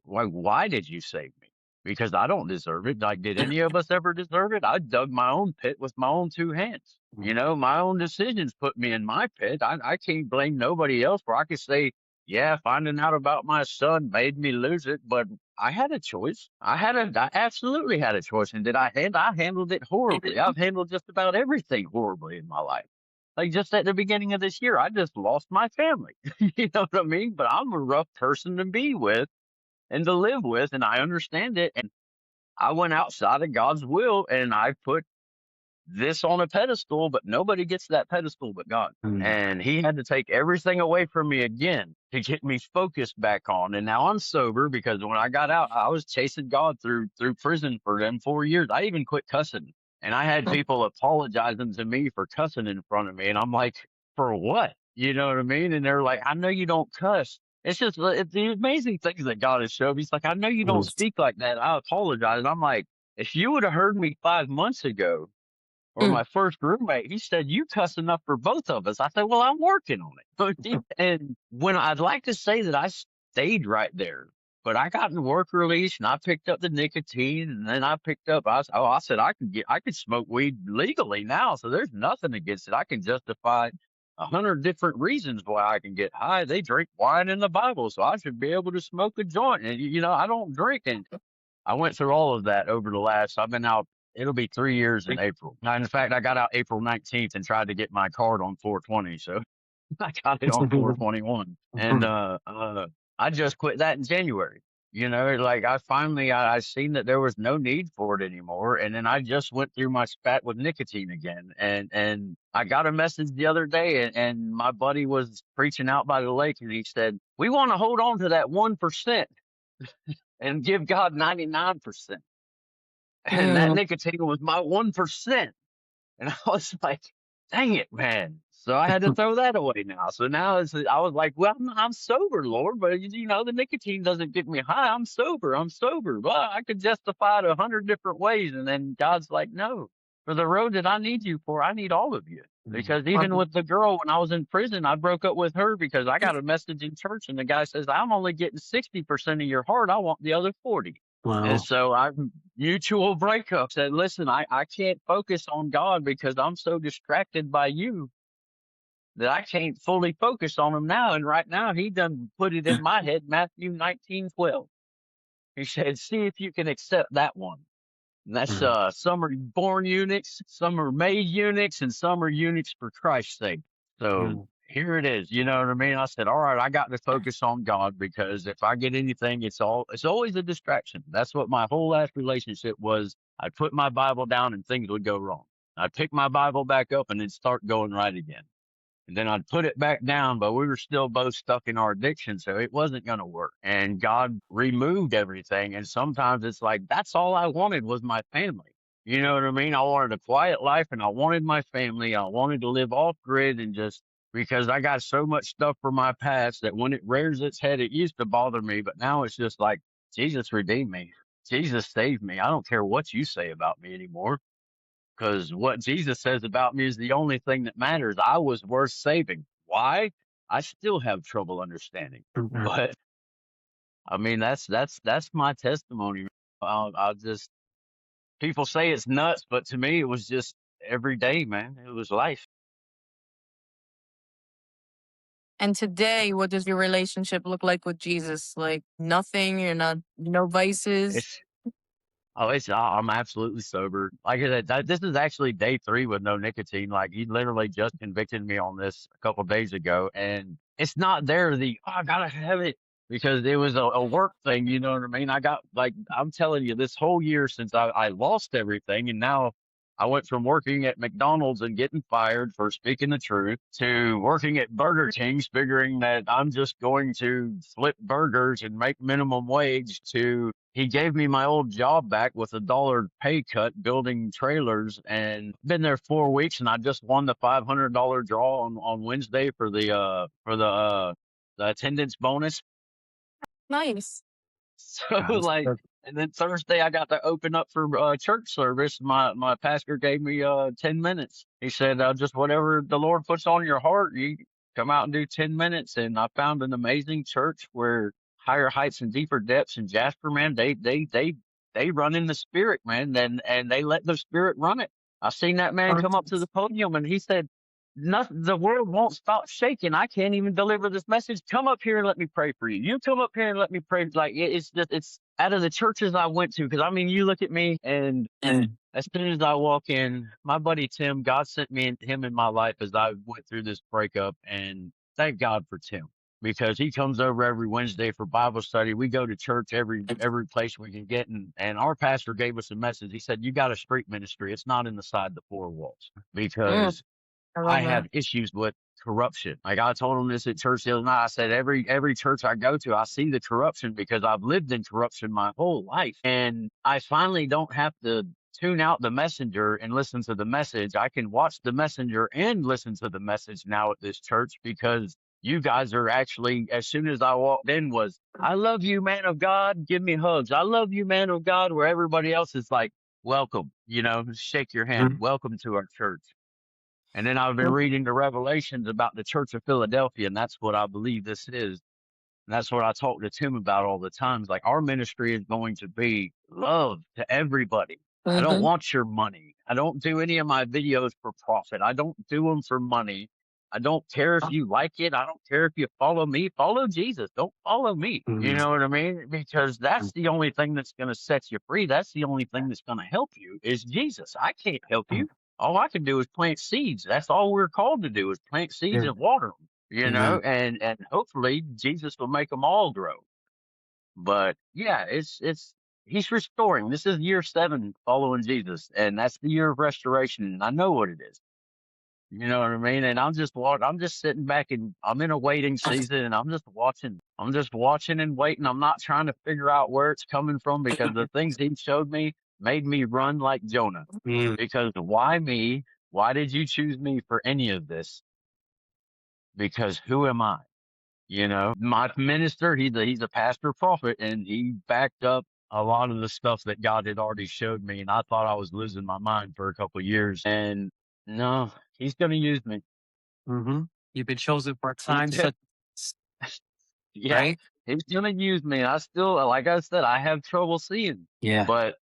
why did you save me? because I don't deserve it. Like, did any of us ever deserve it? I dug my own pit with my own two hands. You know, my own decisions put me in my pit. I can't blame nobody else where I could say, yeah, finding out about my son made me lose it, but I had a choice. I absolutely had a choice. And I handled it horribly. I've handled just about everything horribly in my life. Like just at the beginning of this year, I just lost my family. You know what I mean? But I'm a rough person to be with and to live with, and I understand it. And I went outside of God's will and I put this on a pedestal, but nobody gets that pedestal but God. Mm. And he had to take everything away from me again to get me focused back on. And now I'm sober because when I got out, I was chasing God through prison for them 4 years. I even quit cussing. And I had people apologizing to me for cussing in front of me. And I'm like, for what? You know what I mean? And they're like, I know you don't cuss. It's just it's the amazing things that God has showed me. He's like, I know you don't Mm. speak like that. I apologize. And I'm like, if you would have heard me 5 months ago, or Mm. my first roommate, he said, you cuss enough for both of us. I said, well, I'm working on it. And when I'd like to say that I stayed right there, but I got in work release and I picked up the nicotine and then I said, I could smoke weed legally now. So there's nothing against it. I can justify 100 different reasons why I can get high. They drink wine in the Bible, so I should be able to smoke a joint. And, you know, I don't drink. And I went through all of that over the last, I've been out, it'll be 3 years in April. Now, in fact, I got out April 19th and tried to get my card on 420. So I got it on 421. And, I just quit that in January. You know, like I seen that there was no need for it anymore. And then I just went through my spat with nicotine again. And I got a message the other day and my buddy was preaching out by the lake and he said, we want to hold on to that 1% and give God 99%. And that Mm. nicotine was my 1%. And I was like, dang it, man. So I had to throw that away now. So now I was like, well, I'm sober, Lord, but you know, the nicotine doesn't get me high. I'm sober. I'm sober. Well, I could justify it 100 different ways. And then God's like, no, for the road that I need you for, I need all of you. Because even with the girl, when I was in prison, I broke up with her because I got a message in church and the guy says, I'm only getting 60% of your heart. I want the other 40. And Wow. so I mutual breakup said, listen, I can't focus on God because I'm so distracted by you that I can't fully focus on him now. And right now he done put it in my head, Matthew 19:12. He said, see if you can accept that one. And that's Mm. some are born eunuchs, some are made eunuchs, and some are eunuchs for Christ's sake. So Mm. here it is. You know what I mean? I said, all right, I got to focus on God because if I get anything, it's always a distraction. That's what my whole last relationship was. I'd put my Bible down and things would go wrong. I'd pick my Bible back up and it'd start going right again. And then I'd put it back down, but we were still both stuck in our addiction, so it wasn't going to work. And God removed everything. And sometimes it's like, that's all I wanted was my family. You know what I mean? I wanted a quiet life and I wanted my family. I wanted to live off grid and just because I got so much stuff from my past that when it rears its head, it used to bother me, but now it's just like, Jesus redeemed me. Jesus saved me. I don't care what you say about me anymore because what Jesus says about me is the only thing that matters. I was worth saving. Why? I still have trouble understanding, Mm. but I mean that's my testimony. I'll just people say it's nuts, but to me it was just every day, man. It was life. And today, what does your relationship look like with Jesus? Like nothing, you're not, no vices. It's I'm absolutely sober. Like I said, this is actually day 3 with no nicotine. Like he literally just convicted me on this a couple days ago, and it's not there. I gotta have it because it was a work thing. You know what I mean? I got like I'm telling you, this whole year since I lost everything, and now I went from working at McDonald's and getting fired for speaking the truth to working at Burger King's, figuring that I'm just going to flip burgers and make minimum wage to he gave me my old job back with $1 pay cut building trailers and been there 4 weeks and I just won the $500 draw on Wednesday for the attendance bonus. Nice. So That's like, good. and then Thursday I got to open up for church service. My pastor gave me 10 minutes. He said just whatever the Lord puts on your heart, you come out and do 10 minutes. And I found an amazing church where higher heights and deeper depths in Jasper, man, they they run in the spirit, man, and they let the spirit run it. I seen that man come up to the podium and he said, nothing, the world won't stop shaking. I can't even deliver this message. Come up here and let me pray for you. You come up here and let me pray. Like it's just, it's out of the churches I went to. Cause I mean, you look at me and as soon as I walk in, my buddy Tim, God sent him in my life as I went through this breakup, and thank God for Tim because he comes over every Wednesday for Bible study. We go to church every place we can get, and our pastor gave us a message. He said, "You got a street ministry. It's not inside the four walls Mm, because I I love have that. issues with corruption." Like I told him this at church the other night. I said, every church I go to, I see the corruption because I've lived in corruption my whole life. And I finally don't have to tune out the messenger and listen to the message. I can watch the messenger and listen to the message now at this church because you guys are actually, as soon as I walked in was, "I love you, man of God. Give me hugs. I love you, man of God," where everybody else is like, "Welcome, shake your hand. Welcome to our church." And then I've been reading the Revelations about the Church of Philadelphia, and that's what I believe this is. And that's what I talk to Tim about all the time. It's like our ministry is going to be love to everybody. I don't Mm-hmm. want your money. I don't do any of my videos for profit. I don't do them for money. I don't care if you like it. I don't care if you follow me. Follow Jesus. Don't follow me. You know what I mean? Because that's the only thing that's going to set you free. That's the only thing that's going to help you is Jesus. I can't help you. All I can do is plant seeds. That's all we're called to do is plant seeds and water them, and hopefully Jesus will make them all grow. But yeah, it's he's restoring. This is year 7 following Jesus, and that's the year of restoration. And I know what it is. You know what I mean? And I'm just sitting back and I'm in a waiting season and I'm just watching. I'm just watching and waiting. I'm not trying to figure out where it's coming from because the things he showed me made me run like Jonah. Because why me? Why did you choose me for any of this? Because who am I? My minister, he's a pastor prophet, and he backed up a lot of the stuff that God had already showed me. And I thought I was losing my mind for a couple of years. And no, he's going to use me. You've been chosen for a He's time good. such, Yeah, right? he's going to use me. I still, like I said, I have trouble seeing, Yeah. but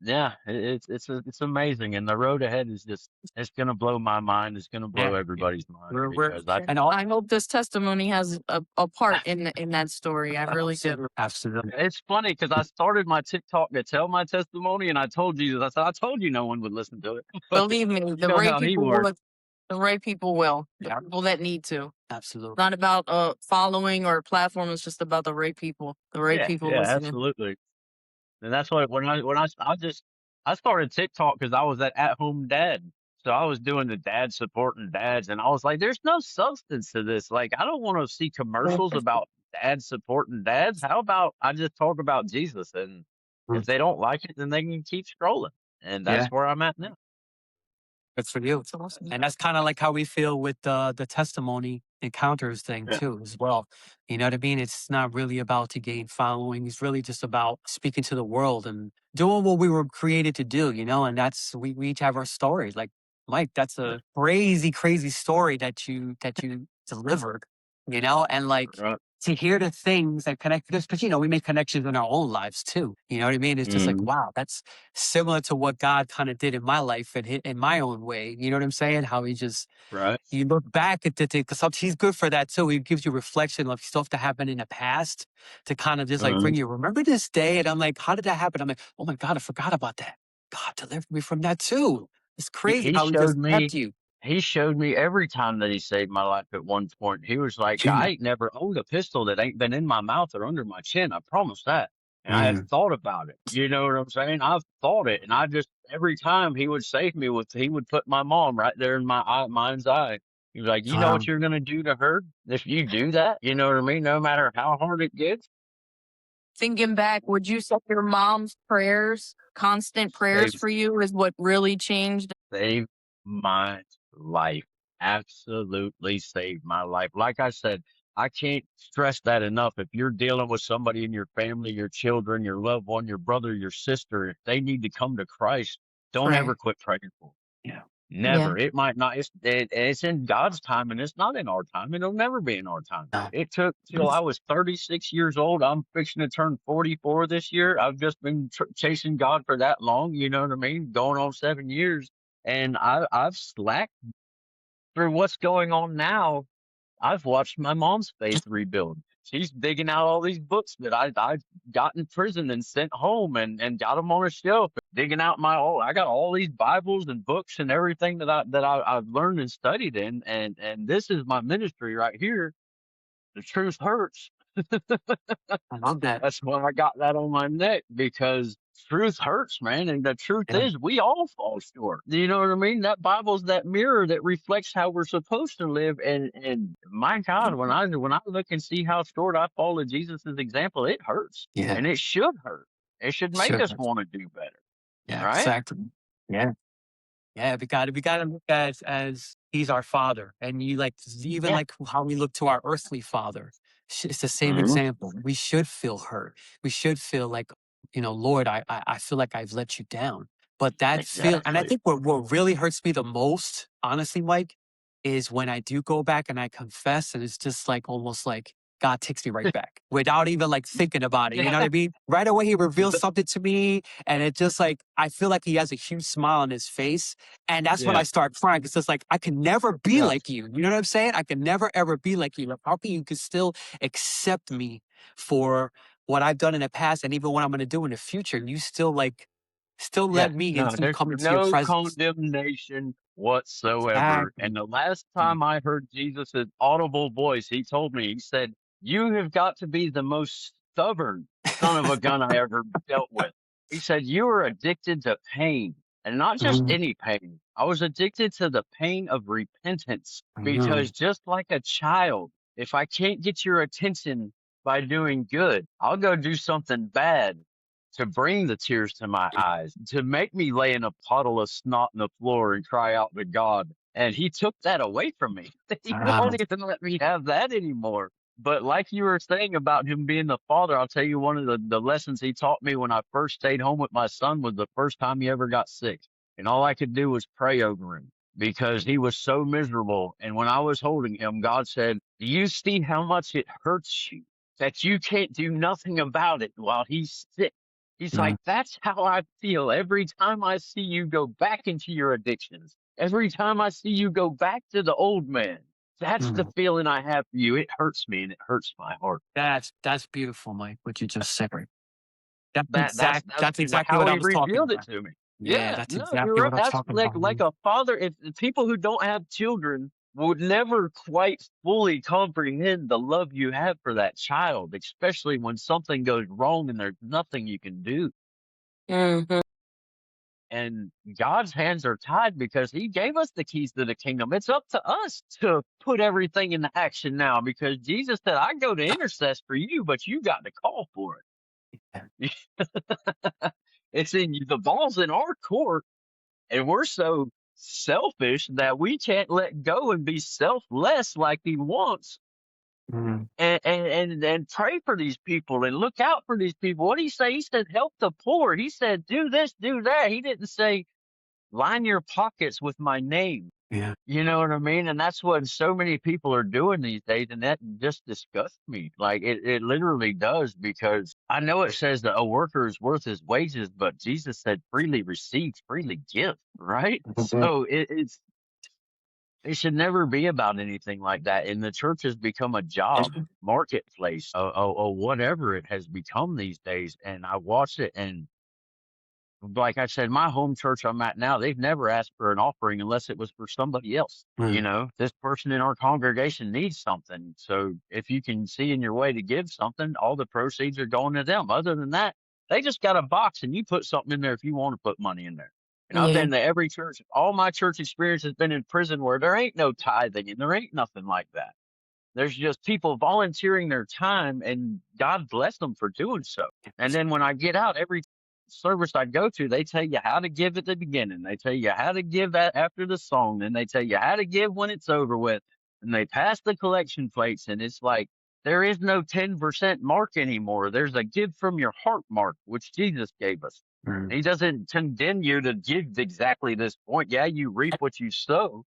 yeah, it's amazing. And the road ahead is just, it's going to blow my mind. It's going to blow Yeah. everybody's mind We're because I And can. I hope this testimony has a part in that story. I really do. absolutely. It's funny because I started my TikTok to tell my testimony, and I told Jesus, I said, I told you no one would listen to it. But Believe me, you the know right how he people works. will. The right people will. The Yeah. people that need to. Absolutely. It's not about following or a platform. It's just about the right people. The right people Yeah, listening. absolutely. And that's what I started TikTok because I was that at home dad. So I was doing the dad supporting dads, and I was like, there's no substance to this. Like, I don't want to see commercials about dads supporting dads. How about I just talk about Jesus? And if Mm. they don't like it, then they can keep scrolling. And Yeah. that's where I'm at now. Good for you. It's awesome. And that's kind of like how we feel with the testimony encounters thing Yeah. too, as well. You know what I mean? It's not really about to gain following. It's really just about speaking to the world and doing what we were created to do, and that's we each have our stories. Like Mike, that's a crazy, crazy story that you delivered, and like Right. to hear the things that connect us, because we make connections in our own lives too. You know what I mean? It's just like, Mhm. wow, that's similar to what God kind of did in my life and in my own way. You know what I'm saying? How he just, Right. you look back at the thing, because he's good for that too. He gives you reflection of stuff that happened in the past to kind of just like Uh-huh. bring you, remember this day? And I'm like, how did that happen? I'm like, oh my God, I forgot about that. God delivered me from that too. It's He, crazy he how he showed just me kept you. he showed me every time that he saved my life at one point. He was like, I ain't never owned a pistol that ain't been in my mouth or under my chin. I promise that. And I have thought about it. You know what I'm saying? I've thought it. And I just, every time he would save me he would put my mom right there in my mind's eye. He was like, you know what you're going to do to her if you do that? You know what I mean? No matter how hard it gets. Thinking back, would you say your mom's prayers, constant prayers Saved for you, is what really changed? saved my life. Absolutely saved my life. Like I said, I can't stress that enough. If you're dealing with somebody in your family, your children, your loved one, your brother, your sister, if they need to come to Christ, don't ever Pray. quit praying for them. Yeah. Yeah. Never. It might not. It's in God's time, and it's not in our time. It'll never be in our time. No. It took till I was 36 years old. I'm fixing to turn 44 this year. I've just been chasing God for that long. You know what I mean? Going on 7 years, and I've slacked through what's going on now. I've watched my mom's faith rebuild. She's digging out all these books that I got in prison and sent home and got them on a shelf. Digging out I got all these Bibles and books and everything I've learned and studied in, and this is my ministry right here. The truth hurts. I love that. That's why I got that on my neck, because truth hurts, man. And the truth Yeah. is, we all fall short. You know what I mean? That Bible's that mirror that reflects how we're supposed to live. And my God, when I look and see how short I fall to Jesus's example, it hurts, Yeah. and it should hurt. It should make Sure. us want to do better, Yeah, right? exactly. Yeah. Yeah, we gotta look as he's our father, and you like even Yeah. like how we look to our earthly father. It's the same Hmm. example. We should feel hurt. We should feel like, Lord, I feel like I've let you down. But that feel, and I Exactly. think what really hurts me the most, honestly, Mike, is when I do go back and I confess, and it's just like almost like God takes me right back without even like thinking about it. You know what Yeah. I mean? Right away, He reveals The- something to me, and it just like I feel like He has a huge smile on His face, and that's when I yeah. start crying. It's just like, I can never be Yeah. like you. You know what I'm saying? I can never, ever be like you. Like, how can you could still accept me for what I've done in the past and even what I'm going to do in the future? You still still Yeah, let me no, there's come into your no presence. condemnation whatsoever. And Exactly. the last time I heard Jesus' audible voice, he told me, he said, "You have got to be the most stubborn son of a gun I ever dealt with." He said, "You are addicted to pain, and not just Mhm. any pain. I was addicted to the pain of repentance, I know. because just like a child, if I can't get your attention by doing good, I'll go do something bad to bring the tears to my eyes, to make me lay in a puddle of snot on the floor and cry out to God." And he took that away from me. He Wow. won't even let me have that anymore. But like you were saying about him being the father, I'll tell you one of the lessons he taught me when I first stayed home with my son was the first time he ever got sick. And all I could do was pray over him because he was so miserable. And when I was holding him, God said, "Do you see how much it hurts you that you can't do nothing about it while he's sick?" He's Mm, like, "That's how I feel every time I see you go back into your addictions. Every time I see you go back to the old man. That's the mm. feeling I have for you. It hurts me and it hurts my heart." That's beautiful, Mike, what you just said. That's That's that's exactly how what I he was talking revealed it about. to me. Yeah, Yeah, that's no, you're exactly right. what I was That's talking about, like man. a father. If people who don't have children would never quite fully comprehend the love you have for that child, especially when something goes wrong and there's nothing you can do. Hmm. And God's hands are tied because he gave us the keys to the kingdom. It's up to us to put everything into action now, because Jesus said, "I go to intercess for you, but you got to call for Yeah. it." It's in the ball's in our court, and we're so selfish that we can't let go and be selfless like he wants, Mm, and pray for these people and look out for these people. What did he say? He said, "Help the poor." He said, "Do this, do that." He didn't say, "Line your pockets with my name." yeah. You know what I mean? And that's what so many people are doing these days. And that just disgusts me. Like it literally does, because I know it says that a worker is worth his wages, but Jesus said, "Freely receive, freely give," right? Mhm. So it should never be about anything like that. And the church has become a job marketplace, or whatever it has become these days. And I watch it, and like I said, my home church I'm at now, they've never asked for an offering unless it was for somebody else. You Mm, know, this person in our congregation needs something. So if you can see in your way to give something, all the proceeds are going to them. Other than that, they just got a box and you put something in there if you want to put money in there. And I've Yeah. been to every church. All my church experience has been in prison where there ain't no tithing and there ain't nothing like that. There's just people volunteering their time, and God bless them for doing so. And then when I get out, every service I go to, they tell you how to give at the beginning. They tell you how to give after the song. And they tell you how to give when it's over with. And they pass the collection plates. And it's like, there is no 10% mark anymore. There's a give from your heart mark, which Jesus gave us. Mm. He doesn't condemn you to give exactly this point. Yeah, you reap what you sow,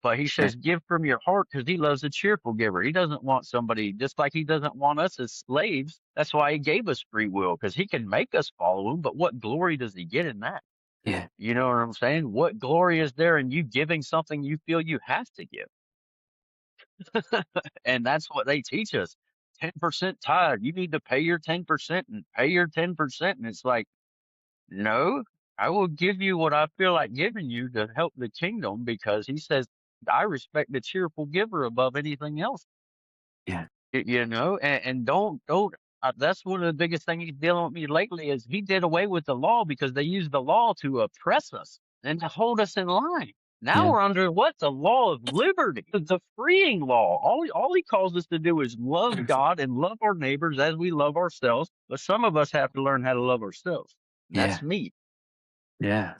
but he Yeah. says give from your heart because he loves a cheerful giver. He doesn't want somebody, just like he doesn't want us as slaves. That's why he gave us free will, because he can make us follow him. But what glory does he get in that? Yeah. You know what I'm saying? What glory is there in you giving something you feel you have to give? And that's what they teach us. 10% tithe. You need to pay your 10% and pay your 10%. And it's like, no, I will give you what I feel like giving you to help the kingdom, because he says, I respect the cheerful giver above anything else. Yeah. You know, and don't, that's one of the biggest things he's dealing with me lately is he did away with the law because they used the law to oppress us and to hold us in line. Now Yeah. we're under what? The law of liberty, the freeing law. All he calls us to do is love God and love our neighbors as we love ourselves. But some of us have to learn how to love ourselves. And that's Yeah. me. Yeah.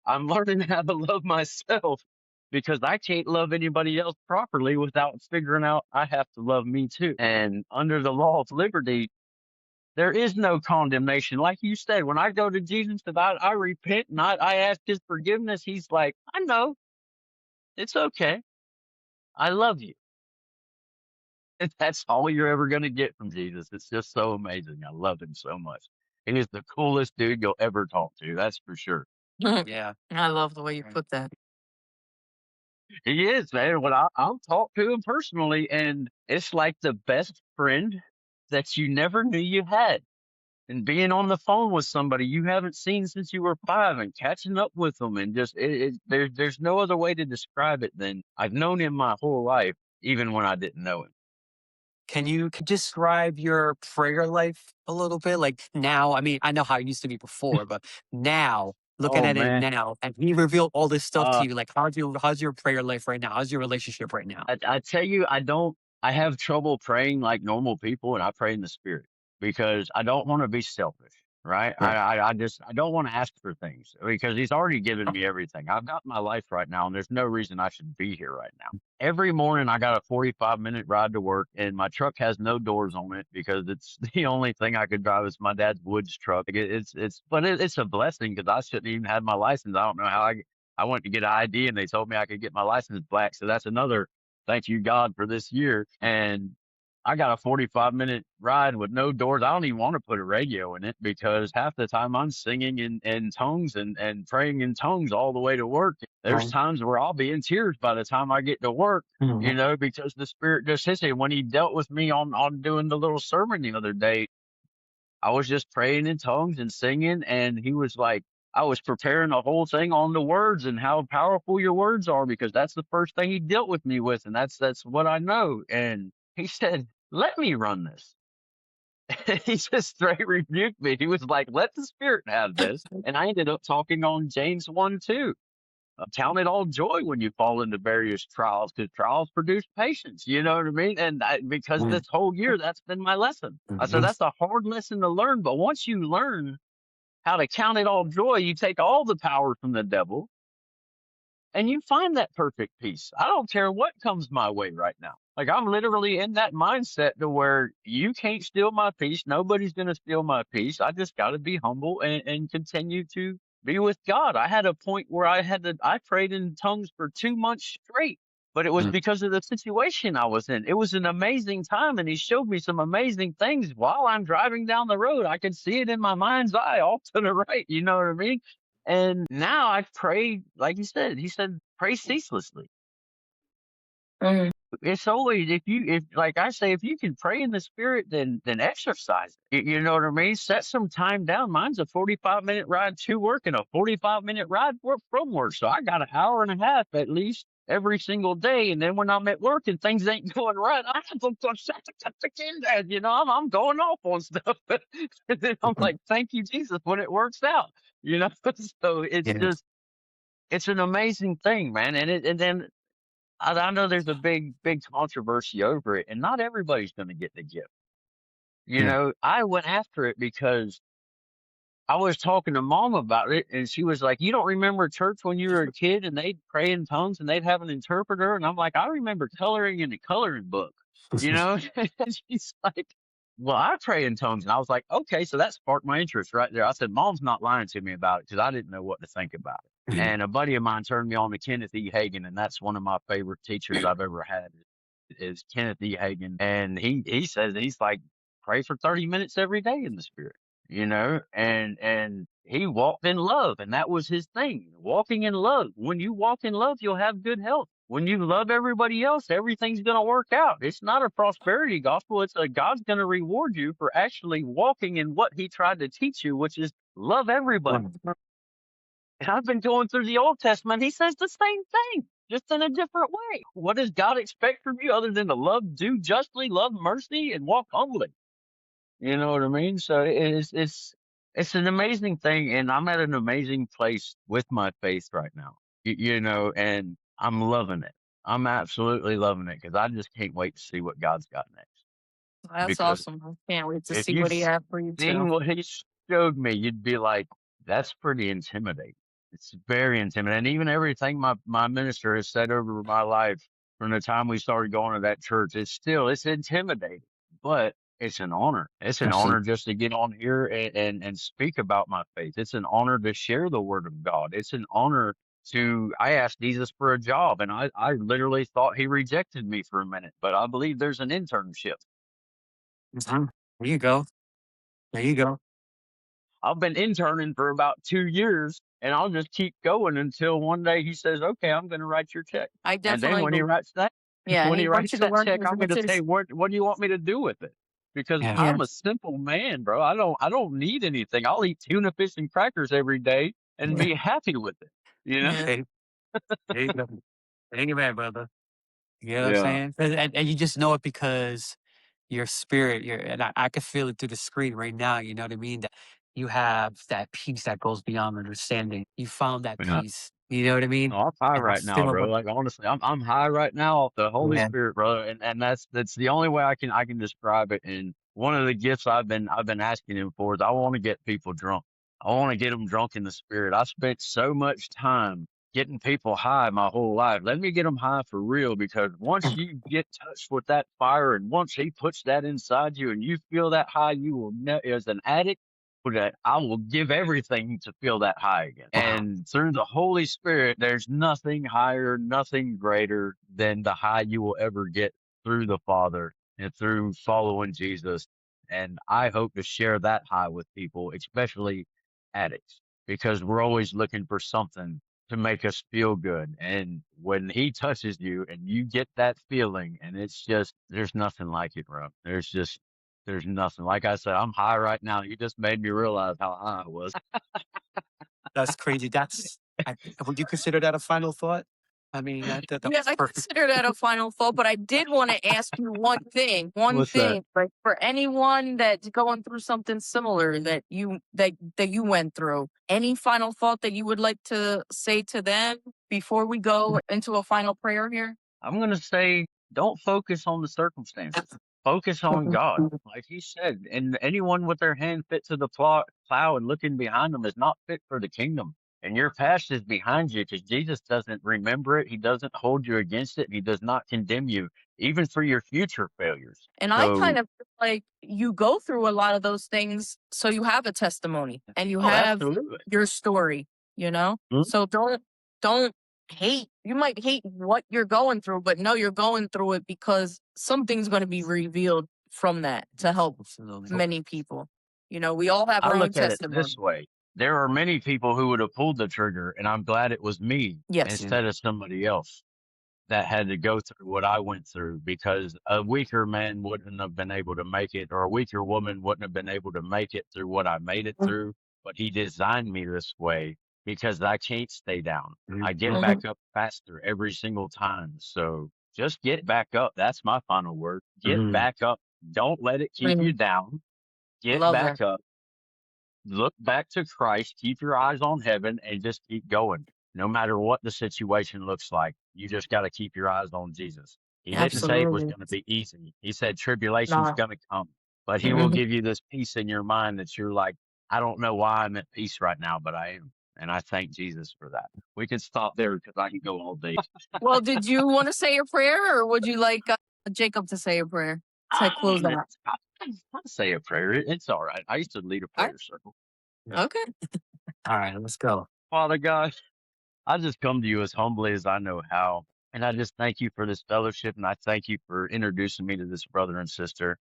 I'm learning how to love myself because I can't love anybody else properly without figuring out I have to love me too. And under the law of liberty, there is no condemnation. Like you said, when I go to Jesus and I repent and I ask his forgiveness, he's like, I know, it's okay. I love you. And that's all you're ever going to get from Jesus. It's just so amazing. I love him so much. He is the coolest dude you'll ever talk to. That's for sure. Yeah. I love the way you Right. put that. He is, man. When I'll talk to him personally, and it's like the best friend that you never knew you had. And being on the phone with somebody you haven't seen since you were 5 and catching up with them, and just there's no other way to describe it than I've known him my whole life, even when I didn't know him. Can you describe your prayer life a little bit? Like now, I mean, I know how it used to be before, but now, looking Oh at it man, now, and he revealed all this stuff to uh, you. Like, how's your prayer life right now? How's your relationship right now? I tell you, I don't. I have trouble praying like normal people, and I pray in the spirit because I don't want to be selfish, right? Yeah. I don't want to ask for things because He's already given me everything. I've got my life right now, and there's no reason I should be here right now. Every morning, I got a 45-minute ride to work, and my truck has no doors on it because it's the only thing I could drive is my dad's woods truck. It's a blessing because I shouldn't even have my license. I don't know how I went to get an ID, and they told me I could get my license back. So that's another thank you God for this year. And I got a 45-minute ride with no doors. I don't even want to put a radio in it because half the time I'm singing in tongues and praying in tongues all the way to work. There's Um, times where I'll be in tears by the time I get to work, mhm. because the Spirit just hits me. When He dealt with me on doing the little sermon the other day, I was just praying in tongues and singing, and He was like, I was preparing the whole thing on the words and how powerful your words are, because that's the first thing He dealt with me with, and that's what I know. And He said, "Let me run this." He just straight rebuked me. He was like, "Let the Spirit have this," and I ended up talking on James 1:2. Count it all joy when you fall into various trials, because trials produce patience. You know what I mean? And because Mm, this whole year, that's been my lesson. I said mhm. that's a hard lesson to learn, but once you learn how to count it all joy, you take all the power from the devil and you find that perfect peace. I don't care what comes my way right now. Like, I'm literally in that mindset to where you can't steal my peace. Nobody's going to steal my peace. I just got to be humble and continue to be with God. I had a point where I prayed in tongues for 2 months straight, but it was Mm, because of the situation I was in. It was an amazing time, and He showed me some amazing things while I'm driving down the road. I could see it in my mind's eye off to the right. You know what I mean? And now I pray, like He said, pray ceaselessly. Mm. It's always, if like I say, if you can pray in the spirit, then exercise it. You know what I mean? Set some time down. Mine's a 45-minute ride to work and a 45-minute ride from work. So I got an hour and a half at least every single day. And then when I'm at work and things ain't going right, I have to shut the kid down. I'm going off on stuff. And then I'm mhm. like, thank you, Jesus, when it works out. You know, so Yeah. it's an amazing thing, man. And then I know there's a big controversy over it, and not everybody's going to get the gift. Yeah. I went after it because I was talking to Mom about it, and she was like, "You don't remember church when you were a kid, and they'd pray in tongues, and they'd have an interpreter?" And I'm like, "I remember coloring in the coloring book." You know, and she's like, well, I pray in tongues. And I was like, okay, so that sparked my interest right there. I said, Mom's not lying to me about it because I didn't know what to think about it. And a buddy of mine turned me on to Kenneth E. Hagin, and that's one of my favorite teachers I've ever had is Kenneth E. Hagin. And he says, he's like, pray for 30 minutes every day in the spirit, and he walked in love, and that was his thing, walking in love. When you walk in love, you'll have good health. When you love everybody else, everything's going to work out. It's not a prosperity gospel. It's a God's going to reward you for actually walking in what he tried to teach you, which is love everybody. And I've been going through the Old Testament. He says the same thing, just in a different way. What does God expect from you other than to love, do justly, love mercy, and walk humbly? You know what I mean? So it's an amazing thing, and I'm at an amazing place with my faith right now. And I'm loving it. I'm absolutely loving it because I just can't wait to see what God's got next. That's Because awesome. I can't wait to if see you've what he has for you seen too. what he showed me, you'd be like, that's pretty intimidating. It's very intimidating. And even everything my minister has said over my life from the time we started going to that church, it's intimidating, but it's an honor. It's an honor just to get on here and speak about my faith. It's an honor to share the word of God. It's an honor I asked Jesus for a job, and I literally thought he rejected me for a minute, but I believe there's an internship. Mhm. There you go. There you go. I've been interning for about 2 years, and I'll just keep going until one day he says, "Okay, I'm going to write your check." I And then definitely when he believe. writes that, Yeah, when he he wants writes you to that work check, as I'm going much to say, as. "What do you want me to do with it?" Because Yeah. Yeah. I'm a simple man, bro. I don't need anything. I'll eat tuna fish and crackers every day and be happy with it. You know? Yeah. Hey, there you go. Amen, brother. You know what I'm Yeah. saying? And you just know it because your spirit, and I can feel it through the screen right now. You know what I mean? That you have that peace that goes beyond understanding. You found that Yeah. peace. You know what I mean? Oh, I'm high And I right now, still, bro. Like honestly, I'm high right now off the Holy yeah, Spirit, brother, and that's the only way I can describe it. And one of the gifts I've been asking him for is I want to get people drunk. I want to get them drunk in the Spirit. I spent so much time getting people high my whole life. Let me get them high for real, because once you get touched with that fire, and once he puts that inside you, and you feel that high, you will as an addict that I will give everything to feel that high again. wow, And through the Holy Spirit, there's nothing higher, nothing greater than the high you will ever get through the Father and through following Jesus. And I hope to share that high with people, especially addicts, because we're always looking for something to make us feel good. And when he touches you and you get that feeling, and it's just, there's nothing like it, bro. There's nothing. Like I said, I'm high right now. You just made me realize how high I was. that's crazy. Would you consider that a final thought? I mean, that Yeah, was I perfect. consider that a final thought, but I did want to ask you one thing. One What's that? thing, like for anyone that's going through something similar that you went through, any final thought that you would like to say to them before we go into a final prayer here? I'm going to say, don't focus on the circumstances. Focus on God. Like he said, and anyone with their hand fit to the plow and looking behind them is not fit for the kingdom. And your past is behind you because Jesus doesn't remember it. He doesn't hold you against it. He does not condemn you, even for your future failures. And I kind So, of feel like you go through a lot of those things so you have a testimony and you oh, have absolutely. your story, you know? Mhm. So don't hate. You might hate what you're going through, but no, you're going through it because something's going to be revealed from that to help Absolutely. many people. You know, we all have I our own look at it testimony. this way. There are many people who would have pulled the trigger, and I'm glad it was me Yes. instead of somebody else that had to go through what I went through, because a weaker man wouldn't have been able to make it, or a weaker woman wouldn't have been able to make it through what I made it through. But he designed me this way because I can't stay down. I get Mhm. back up faster every single time. So just get back up. That's my final word. Get back up. Don't let it keep you Mhm. down. Get Love that. back up, look back to Christ, keep your eyes on heaven, and just keep going. No matter what the situation looks like, you just got to keep your eyes on Jesus. He didn't say it was Absolutely. going to be easy. He said tribulation's Not. going to come, but he will Mhm. give you this peace in your mind that you're like, I don't know why I'm at peace right now, but I am. And I thank Jesus for that. We can stop there because I can go all day. Well, did you want to say a prayer or would you like Jacob to say a prayer to close out? I say a prayer. It's all right. I used to lead a All right. prayer circle. Okay. All right, let's go. Father God, I just come to you as humbly as I know how. And I just thank you for this fellowship. And I thank you for introducing me to this brother and sister.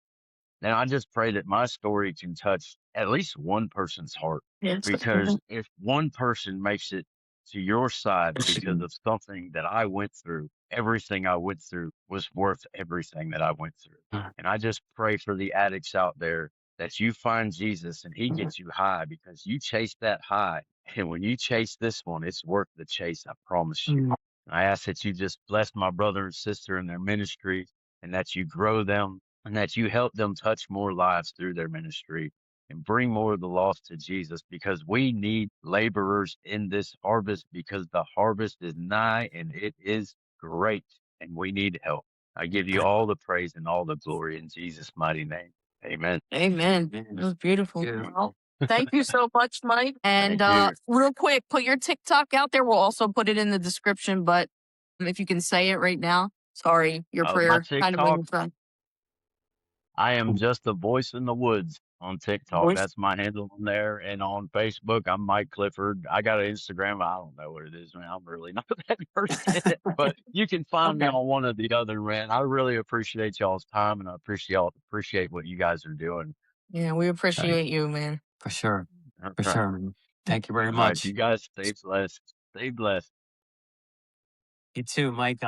And I just pray that my story can touch at least one person's heart. Yes. Because if one person makes it to your side because of something that I went through, everything I went through was worth everything that I went through. And I just pray for the addicts out there that you find Jesus and he gets you high because you chase that high. And when you chase this one, it's worth the chase. I promise you. I ask that you just bless my brother and sister in their ministry and that you grow them and that you help them touch more lives through their ministry and bring more of the lost to Jesus because we need laborers in this harvest because the harvest is nigh and it is great and we need help. I give you all the praise and all the glory in Jesus' mighty name. Amen. Amen. It was beautiful. Yeah. Well, thank you so much, Mike. And Thank you. real quick, put your TikTok out there. We'll also put it in the description, but if you can say it right now. Sorry, your My prayer kind of went TikTok, in front. I am just a voice in the woods on TikTok. Voice. That's my handle on there. And on Facebook, I'm Mike Clifford. I got an Instagram. I don't know what it is, man. I'm really not that versed in it, but you can find me Okay. on one or the other, man. I really appreciate y'all's time and I appreciate what you guys are doing. Yeah, we appreciate you, man. For sure. All For right. sure, man. Thank you very All right. You much. guys stay blessed. Stay blessed. You too, Mike.